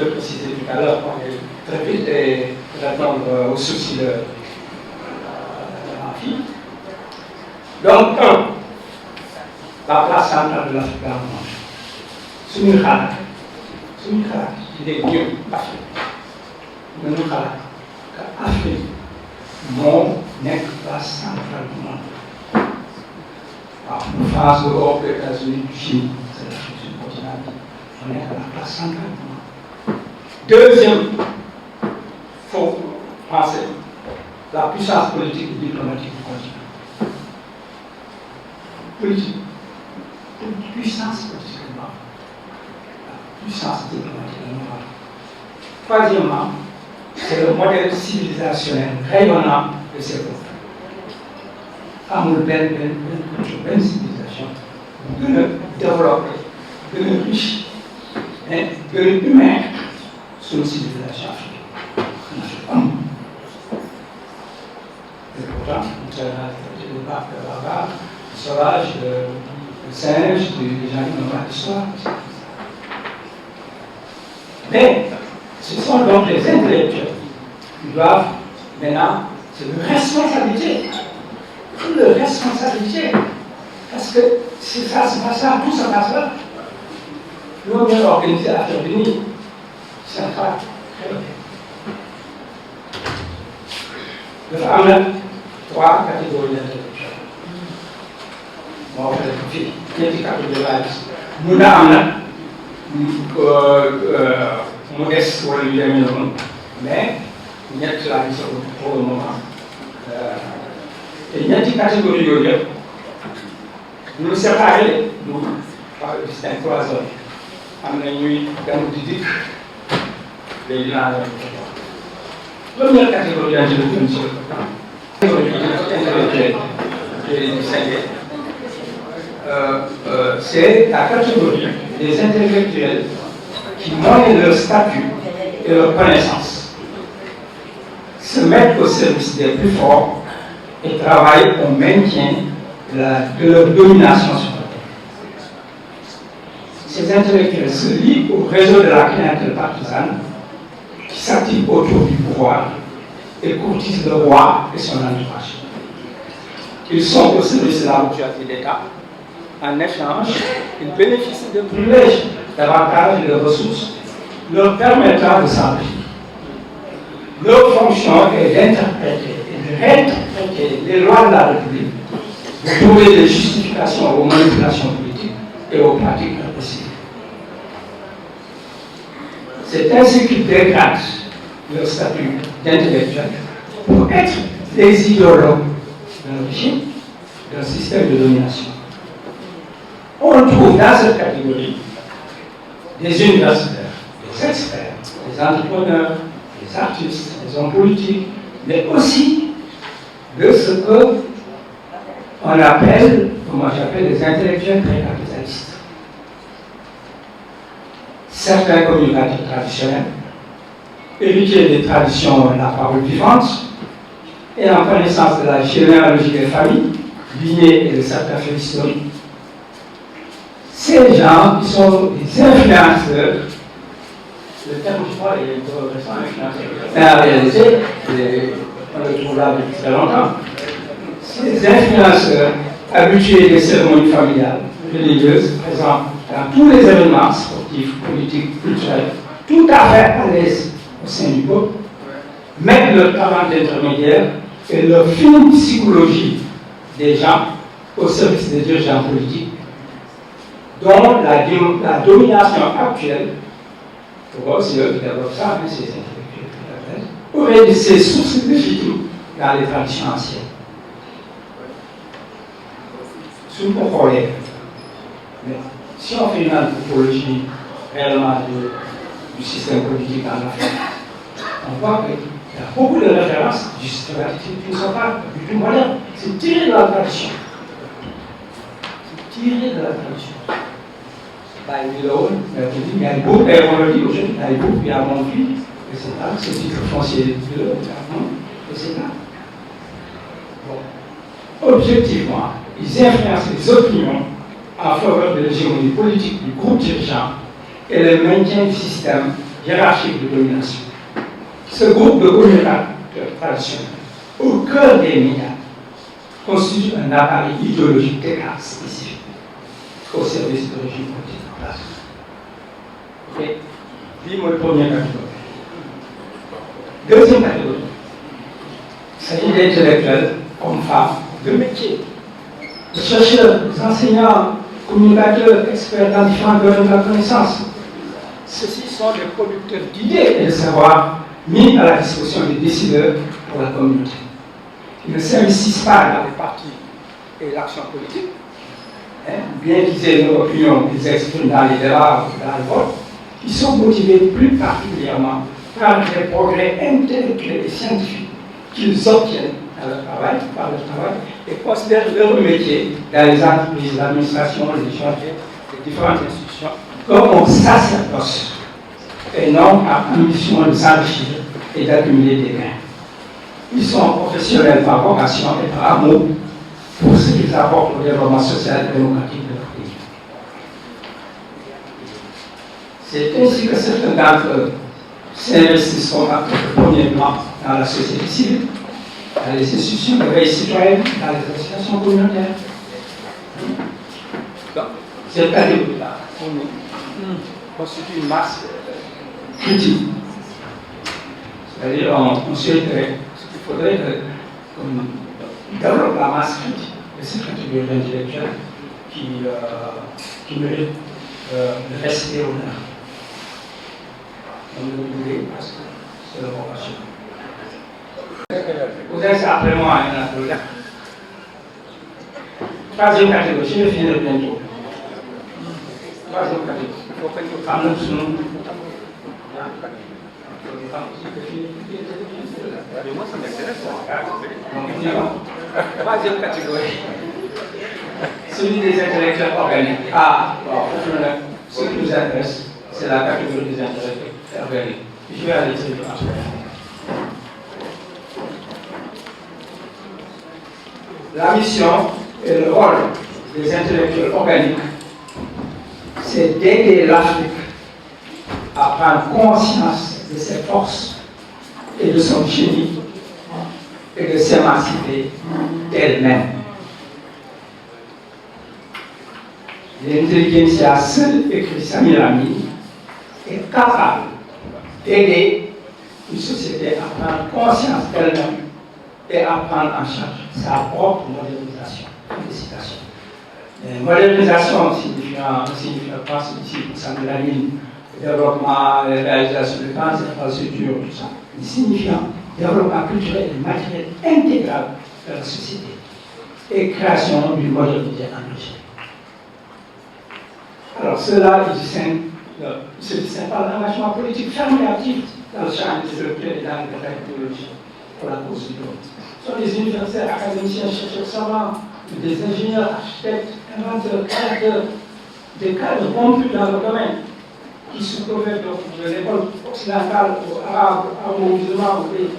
Speaker 13: le préciser tout à l'heure, on est très vite et répondre aux soucis de l'amphi. Donc, la place centrale de l'Afrique dans le monde. C'est une khalat. C'est une khalat. Il est Dieu, l'Afrique. Mais nous khalat. Car l'Afrique, mon n'est que place centrale du monde. Alors, France, l'Europe, les États-Unis, Chine, c'est l'Afrique subcontinentale. On est à la place centrale du monde. Deuxième, il faut penser la puissance politique et diplomatique du continent. Politique. Une puissance politique globale. La puissance diplomatique globale. Troisièmement, c'est le modèle civilisationnel rayonnant de ces peuples. Amul benn civilisation gën a développé gën a riche mais gën a humain suñu civilisation africaine. Et pourtant, le barbare, le sauvage, le singe, les gens qui n'ont pas d'histoire. Mais ce sont donc les intellectuels qui doivent maintenant, c'est une responsabilité. Une responsabilité. Parce que si ça se passe là, tout se passe là. Nous, on vient organiser l'affaire du Nil. C'est un cas très bien. dafa am nag 3 catégories d'intellectuels moo wax la fii ñetti catégories laa gis mun na am nag mu des wala yu demee noonu mais ñett laa gis pour le moment te ñetti catégories yooyu yëpp ñu séparé du distingue 3 zones am na ñuy dem di dikk léegi dinaa leen première catégorie d'intellectuels, c'est la catégorie des intellectuels qui monnaient leur statut et leur connaissance, se mettent au service des plus forts et travaillent au maintien de leur domination sur le terrain. Ces intellectuels se lient au réseau de la clientèle partisane qui s'active autour du pouvoir et courtisent le roi et son entourage. Ils sont au service de la bourgeoisie d'État. En échange, ils bénéficient de privilèges, d'avantages et de ressources leur permettant de s'enrichir. Leur fonction est d'interpréter et de réinterpréter les lois de la République, de trouver des justifications aux manipulations politiques et aux pratiques répressives. C'est ainsi qu'ils dégradent leur statut d'intellectuel pour être des idéologues d'un régime, d'un système de domination. On trouve dans cette catégorie des universitaires, des experts, des entrepreneurs, des artistes, des hommes politiques, mais aussi de ce que on appelle, comment j'appelle, des intellectuels pré-capitalistes. Certains communicateurs traditionnels, héritiers des traditions de la parole vivante, et en connaissance de la généalogie des familles, lignée et de certains faits historiques. Ces gens qui sont des influenceurs, le terme je crois est intéressant, influenceur, mais en réalité, on le trouve là depuis très longtemps. Ces influenceurs habitués des cérémonies familiales, religieuses, présents dans tous les événements sportifs, politiques, culturels, tout à fait à l'aise au sein du peuple, mettent leur talent d'intermédiaire et leur fine psychologie des gens au service des dirigeants politiques, dont la domination actuelle, pour voir si eux qui développent ça, hein, ces intellectuels, aurait ses sources légitimes dans les traditions anciennes. Sous le problème. Mais si on fait une anthropologie réellement du système politique en Afrique, on voit qu'il y a beaucoup de références du système politique qui ne sont pas du tout modernes. C'est tiré de la tradition. C'est tiré de la tradition. Il y a beaucoup, et on le dit aujourd'hui, il y a beaucoup, il y a mon fils, etc. Ce titre foncier de etc. Bon. Objectivement, ils influencent les opinions en faveur de l'hégémonie politique du groupe dirigeant et le maintien du système hiérarchique de domination. Ce groupe de communicateurs traditionnels, au cœur des médias, constitue un appareil idéologique d'écart spécifique au service du régime politique en place. Ok, dis-moi le premier catégorie. Deuxième catégorie, il s'agit d'intellectuels, hommes, femmes, de métiers, de chercheurs, des enseignants, communicateurs, experts dans différents domaines de la connaissance. Ceux-ci sont des producteurs d'idées et de savoir mis à la disposition des décideurs pour la communauté. Ils ne s'investissent pas dans les partis et l'action politique, bien qu'ils aient une opinion qu'ils expriment dans les débats ou dans les votes, ils sont motivés plus particulièrement par des progrès intellectuels et scientifiques qu'ils obtiennent par leur travail, et considèrent leur métier dans les entreprises, l'administration, les différentes institutions, comme un sacerdoce, et non par ambition de s'enrichir et d'accumuler des gains. Ils sont professionnels par vocation et par amour pour ce qu'ils apportent au développement social et démocratique de leur pays. C'est ainsi que certains d'entre eux s'investissent comme acteurs de premier plan dans la société civile, dans les institutions de veille citoyenne, dans les associations communautaires. Donc, cette catégorie-là constitue une masse critique. C'est-à-dire, on souhaiterait, il faudrait qu'on développe la masse critique de cette catégorie d'intellectuels qui mérite de rester au nord. On le voulait parce que c'est la vocation. Vous êtes après moi un appel. Troisième catégorie, je vais finir bientôt. Troisième catégorie, il faut que nous parlions de nous.
Speaker 14: Moi, ça m'intéresse.
Speaker 13: Troisième catégorie, celui des intellectuels organiques. Ah, bon, ce qui nous intéresse, c'est la catégorie des intellectuels organiques. Je vais aller très vite. La mission et le rôle des intellectuels organiques, c'est d'aider l'Afrique à prendre conscience de ses forces et de son génie et de s'émanciper d'elle-même. L'intelligentsia seule, écrit Samir Amin, est capable d'aider une société à prendre conscience d'elle-même et à prendre en charge sa propre modernisation. Félicitations. Modernisation ne signifie pas ici pour Samir Amin, le développement, la réalisation de grandes infrastructures, tout ça. Il signifie développement culturel et matériel intégral de la société et création d'une modernité enrichie. Alors, cela se distingue par l'engagement politique ferme et actif dans le champ intellectuel et dans la technologie pour la cause du monde. Ce sont des universitaires, académiciens, chercheurs savants, des ingénieurs, architectes, inventeurs, créateurs, des cadres rompus dans le domaine, qui se trouvaient de l'école occidentale, arabe, arabo-musulman, ou des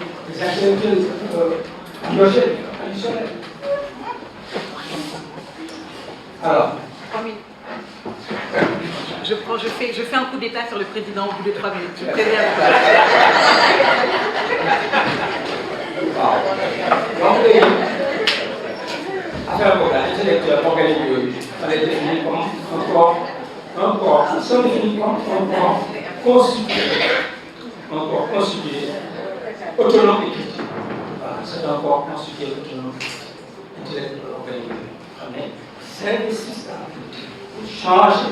Speaker 13: intellectuels endogènes, traditionnels. Alors,
Speaker 7: je fais un coup d'état sur le président au bout de 3 minutes. Je préviens.
Speaker 13: Donc, affaire pour l'intellectuel organique, il fallait définir comme un corps, ils sont définis comme un corps constitué, autonome et critique. C'est un corps constitué autonome, intellectuel organique. S'investissent dans la politique pour changer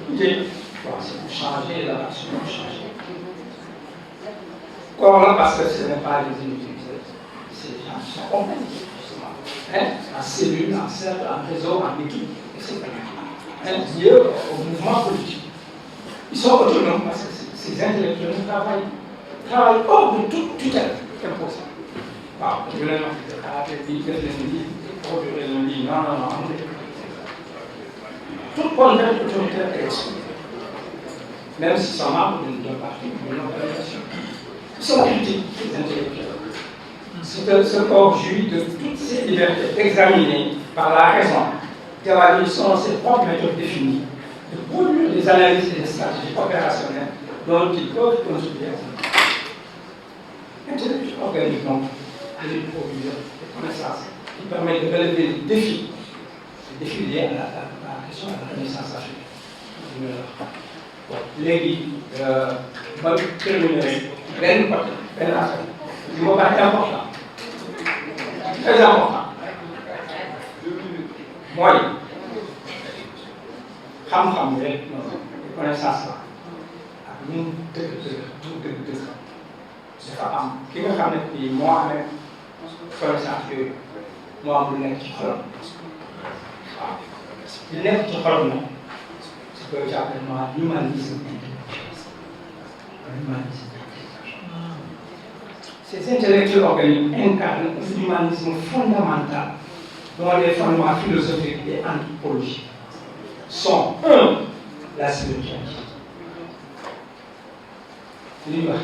Speaker 13: l'idée, c'est pour changer la nation, pour changer. Comment? Parce que ce n'est pas les individus, c'est les gens qui sont organisés, justement. En cellule, en cercle, en réseau, en équipe, etc. Liés au mouvement politique. Ils sont autonomes parce que ces intellectuels travaillent hors de toute tutelle imposée. Je vais produire un livre, non. Toute contrainte autoritaire est exclue. Même s'ils sont membres d'un parti ou d'une organisation. Ils sont critiques, les intellectuels. Ce corps jouit de toutes ces libertés d'examiner par la raison, d'évaluer selon ses propres méthodes définies, de produire des analyses et des stratégies opérationnelles dont ils peuvent contribuer. Intellectuel organique, donc, de produire des connaissances qui permettent de relever des défis liés à la question de la renaissance africaine. Léegi, ba terminer benn affaire li ma baax important très important mooy xam-xam rek connaissance la ak lu mu dëgg dafa am ki nga xam ne bii moo amee connaissance yooyu moo am lu nekk ci xolam waaw li nekk ci xolam nag c'est que j'appelle moi l'humanisme intellectuel l'humanisme. Ces intellectuels organiques incarnent un humanisme fondamental dont les fondements philosophiques et anthropologiques sont la spiritualité. C'est la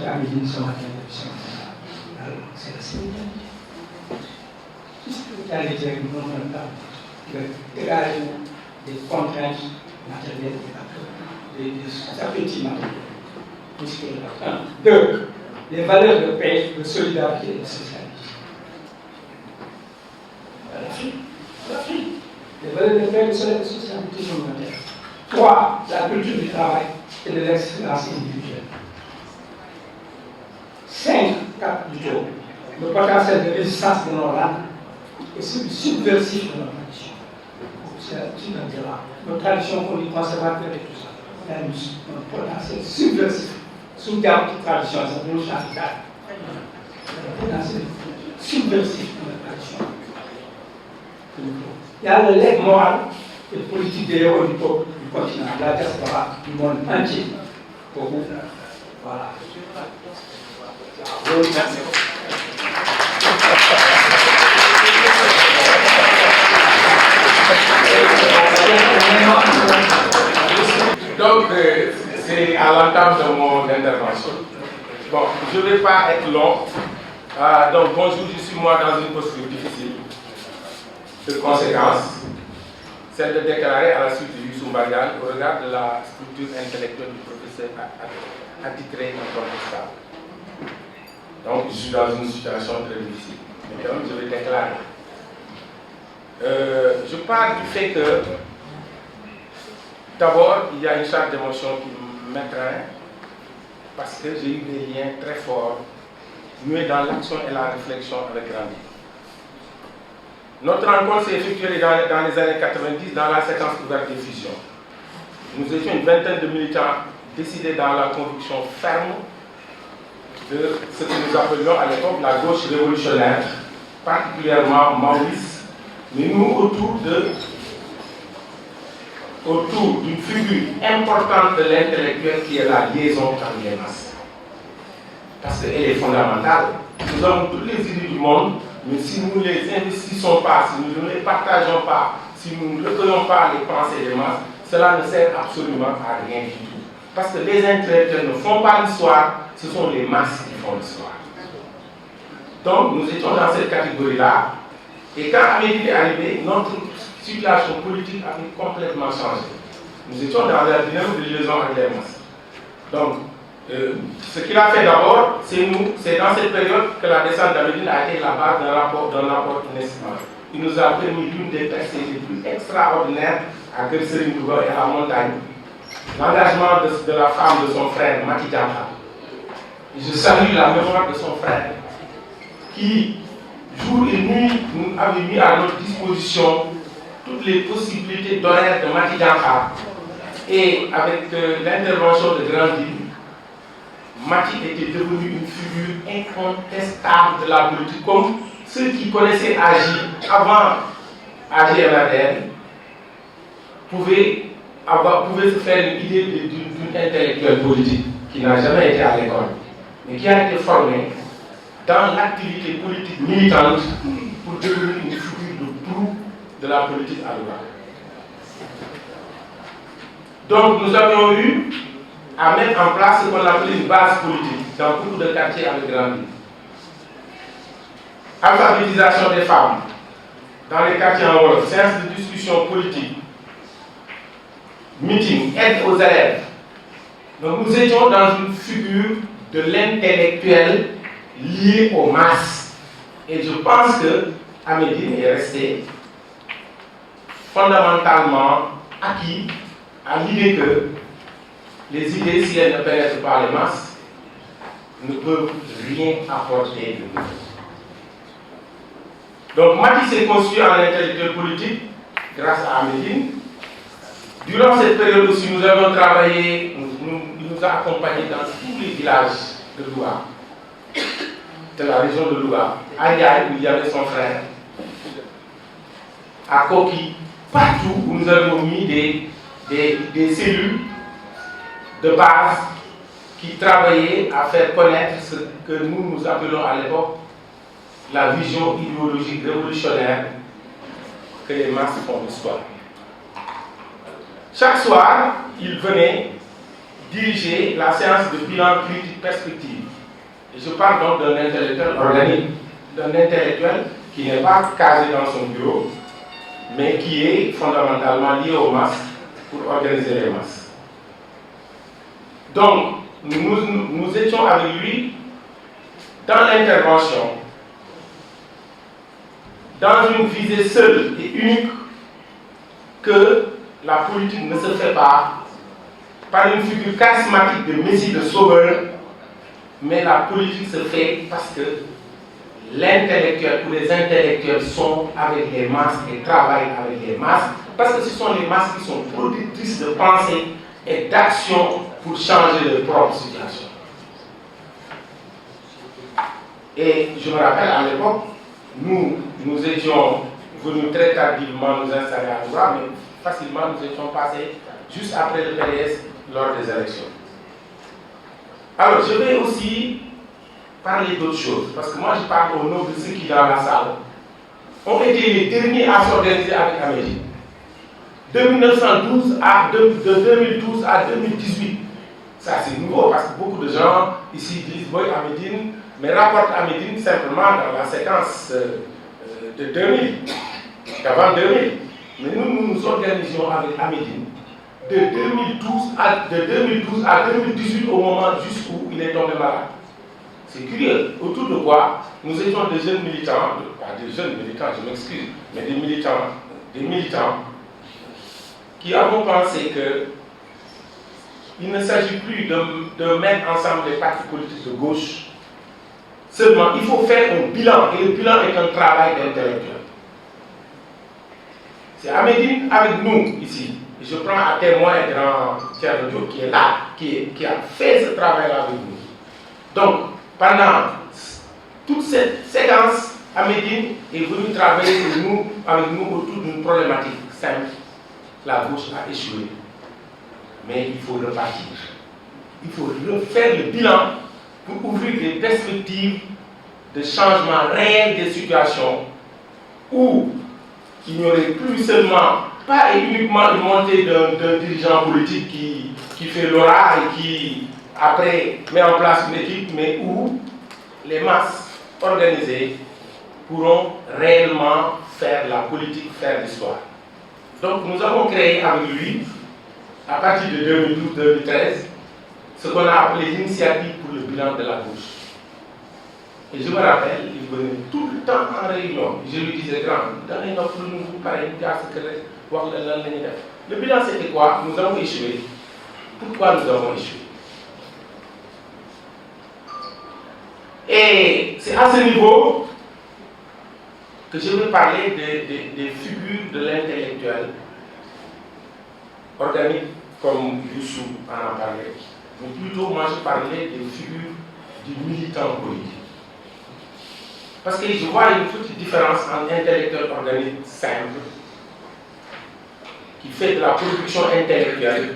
Speaker 13: spiritualité. La spiritualité nous donne de dégager des contraintes matérielles, des appétits matériels. Deux, les valeurs de paix, de solidarité et de socialité. L'Afrique. Les valeurs de paix, de solidarité et de socialité humanitaire. Trois, la culture du travail et de l'excellence individuelle. 5, 4 du tout, le potentiel de résistance de nos langues et celui subversif de nos traditions. C'est là. Nos traditions qu'on dit conservateurs et tout ça. Notre potentiel subversif. Sous terme de tradition, ça veut dire le potentiel subversif de notre tradition. Il y a le legs moral et politique des héros du peuple, du continent, de la diaspora, du monde entier. Pour vous. Voilà.
Speaker 14: Merci. Donc, c'est à l'entame de mon intervention. Bon, je ne vais pas être long. Donc, bonjour, je suis moi dans une posture difficile de conséquences, celle de déclarer à la suite de Youssou Mbargane au regard de la structure intellectuelle du professeur attitré incontestable. Donc, je suis dans une situation très difficile. Mais quand même, je vais déclarer. Je pars du fait que, d'abord, il y a une charge d'émotion qui m'étreint parce que j'ai eu des liens très forts, noués dans l'action et la réflexion avec Grandi. Notre rencontre s'est effectuée dans les années 90 dans la séquence ouverte des fusions. Nous étions une vingtaine de militants décidés dans la conviction ferme de ce que nous appelions à l'époque la gauche révolutionnaire, particulièrement Maurice, mais nous autour d'une figure importante de l'intellectuel qui est la liaison avec les masses. Parce qu'elle est fondamentale. Nous avons toutes les idées du monde, mais si nous ne les investissons pas, si nous ne les partageons pas, si nous ne recueillons pas les pensées des masses, cela ne sert absolument à rien du tout. Parce que les intellectuels ne font pas l'histoire, ce sont les masses qui font l'histoire. Donc nous étions dans cette catégorie-là, et quand Amélie est arrivé, notre situation politique avait complètement changé. Nous étions dans la dynamique de liaison avec les masses. Donc, ce qu'il a fait d'abord, c'est dans cette période que la descente d'Amélie a été la base d'un rapport inestimable. Il nous a permis l'une des percées les plus extraordinaires à Gerserine Touba et à la montagne. L'engagement de la femme de son frère, Mati Diamra. Je salue la mémoire de son frère, qui, jour et nuit, nous avait mis à notre disposition toutes les possibilités d'horaire de Mati Diamra. Et avec l'intervention de Grandi, Mati était devenu une figure incontestable de la politique, comme ceux qui connaissaient AJ avant AJ-MRDN pouvaient se faire une idée d'une intellectuelle politique qui n'a jamais été à l'école, mais qui a été formée dans l'activité politique militante pour devenir une figure de proue de la politique à Louga. Donc nous avions eu à mettre en place ce qu'on appelait une base politique dans beaucoup de quartiers avec Grandi. Alphabétisation des femmes dans les quartiers en Wolof, séance de discussion politique, meeting, aide aux élèves. Donc nous étions dans une figure de l'intellectuel lié aux masses. Et je pense que Amédine est resté fondamentalement acquis à l'idée que les idées, si elles ne pénètrent pas les masses, ne peuvent rien apporter de nouveau. Donc Mati s'est construit en intellectuel politique grâce à Amédine. Durant cette période aussi, nous avons travaillé, il nous a accompagnés dans tous les villages de Louga, de la région de Louga, à Ndiaye, où il y avait son frère, à Koki, partout où nous avons mis des cellules de base qui travaillait à faire connaître ce que nous appelons à l'époque la vision idéologique révolutionnaire que les masses font l'histoire. Chaque soir, il venait diriger la séance de bilan critique perspective. Et je parle donc d'un intellectuel organique, d'un intellectuel qui n'est pas casé dans son bureau, mais qui est fondamentalement lié aux masses pour organiser les masses. Donc, nous étions avec lui dans l'intervention, dans une visée seule et unique que la politique ne se fait pas par une figure charismatique de messie, de sauveur, mais la politique se fait parce que l'intellectuel ou les intellectuels sont avec les masses et travaillent avec les masses, parce que ce sont les masses qui sont productrices de pensée et d'action pour changer leur propre situation. Et je me rappelle à l'époque, nous étions venus très tardivement nous installer à Doura, mais facilement nous étions passés juste après le PDS lors des élections. Alors je vais aussi parler d'autres choses, parce que moi je parle au nom de ceux qui dans la salle ont été les derniers à s'organiser avec Amédine. De 2012 à 2018, ça c'est nouveau parce que beaucoup de gens ici disent oui Amédine, mais rapportent Amédine simplement dans la séquence de 2000, d'avant 2000. Mais nous nous organisions avec Amédine de 2012 à 2018 au moment jusqu'où il est tombé malade. C'est curieux. Autour de quoi nous étions des jeunes militants, pas des jeunes militants, je m'excuse, mais des militants qui avons pensé que il ne s'agit plus de mettre ensemble les partis politiques de gauche. Seulement, il faut faire un bilan, et le bilan est un travail d'intellectuel. C'est Amédine avec nous ici. Et je prends à témoin un grand Thierno Diop qui est là, qui a fait ce travail-là avec nous. Donc, pendant toute cette séquence, Amédine est venu travailler avec nous autour d'une problématique simple. La gauche a échoué. Mais il faut repartir. Il faut refaire le bilan pour ouvrir des perspectives de changement réel des situations où il n'y aurait plus seulement, pas uniquement une montée d'un dirigeant politique qui fait l'aura et qui, après, met en place une équipe, mais où les masses organisées pourront réellement faire la politique, faire l'histoire. Donc nous avons créé avec lui, à partir de 2012-2013, ce qu'on a appelé l'initiative pour le bilan de la gauche. Et je me rappelle, il venait tout le temps en réunion. Je lui disais, grand, dans les notes, nous pareil, le bilan c'était quoi? Nous avons échoué. Pourquoi nous avons échoué? Et c'est à ce niveau que je vais parler des figures de l'intellectuel organique comme Youssou en a parlé. Mais plutôt, moi, je parlais des figures du militant politique. Parce que je vois une petite différence entre intellectuel organique simple, qui fait de la production intellectuelle,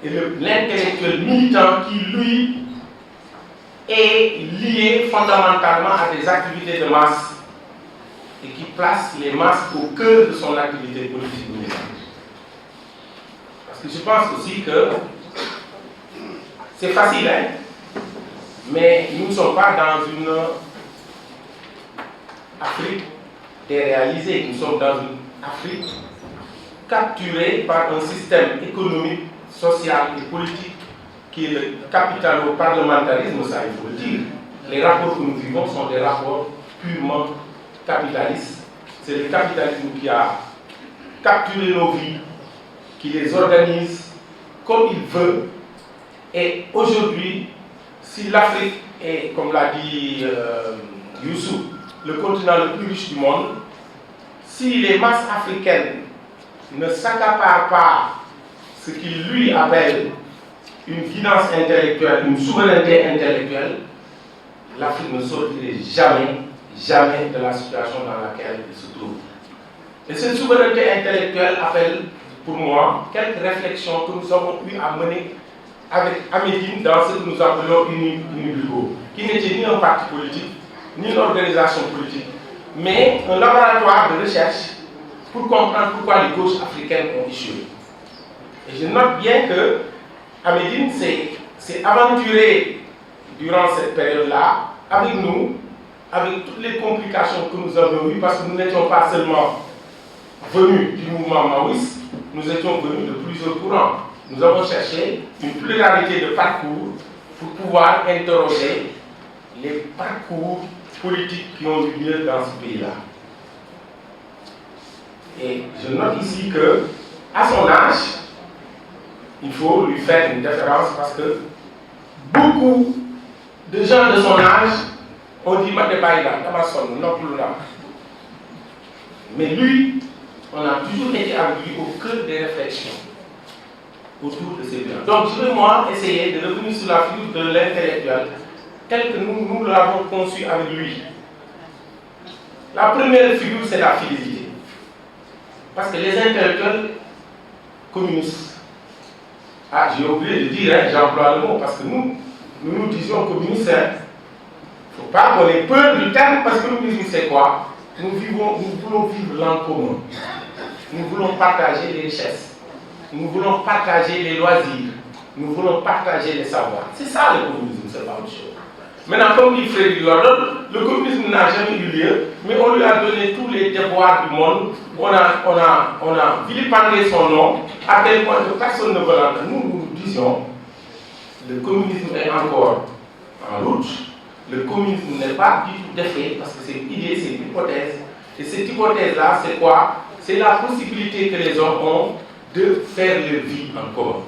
Speaker 14: et l'intellectuel militant qui, lui, est lié fondamentalement à des activités de masse et qui place les masses au cœur de son activité politique militante. Parce que je pense aussi que c'est facile, hein? Mais nous ne sommes pas dans une Afrique déréalisée, nous sommes dans une Afrique capturée par un système économique, social et politique qui est le capitalo-parlementarisme, ça il faut le dire. Les rapports que nous vivons sont des rapports purement capitalistes. C'est le capitalisme qui a capturé nos vies, qui les organise comme il veut. Et aujourd'hui, si l'Afrique est, comme l'a dit Youssou, le continent le plus riche du monde, si les masses africaines ne s'accaparent pas ce qu'il lui appelle une guidance intellectuelle, une souveraineté intellectuelle, l'Afrique ne sortirait jamais de la situation dans laquelle elle se trouve. Et cette souveraineté intellectuelle appelle, pour moi, quelques réflexions que nous avons eu à mener avec Amédine dans ce que nous appelons UNIBUGO, qui n'était ni un parti politique, ni une organisation politique, mais un laboratoire de recherche pour comprendre pourquoi les gauches africaines ont échoué. Et je note bien que Amédine s'est aventuré durant cette période-là avec nous, avec toutes les complications que nous avons eues, parce que nous n'étions pas seulement venus du mouvement maoïste, nous étions venus de plusieurs courants. Nous avons cherché une pluralité de parcours pour pouvoir interroger les parcours politiques qui ont eu lieu dans ce pays-là. Et je note ici que, à son âge, il faut lui faire une différence parce que beaucoup de gens de son âge ont dit mais lui, on a toujours été avec lui au cœur des réflexions autour de ces biens. Donc je vais moi essayer de revenir sur la figure de l'intellectuel tel que nous l'avons conçu avec lui. La première figure, c'est la fidélité. Parce que les intellectuels communistes, j'ai oublié de dire, j'emploie le mot, parce que nous disions communistes, il ne faut pas qu'on ait peur du terme, parce que le communisme, c'est quoi? Nous voulons vivre l'en commun. Nous voulons partager les richesses. Nous voulons partager les loisirs. Nous voulons partager les savoirs. C'est ça le communisme, c'est pas autre chose. Maintenant, comme dit Frédéric Lordon, le communisme n'a jamais eu lieu, mais on lui a donné tous les déboires du monde. On a vilipendé son nom, à tel point que personne ne veut l'entendre. Nous disions, le communisme est encore en route. Le communisme n'est pas du tout défait, parce que c'est une idée, c'est une hypothèse. Et cette hypothèse-là, c'est quoi? C'est la possibilité que les hommes ont de faire leur vie en commun.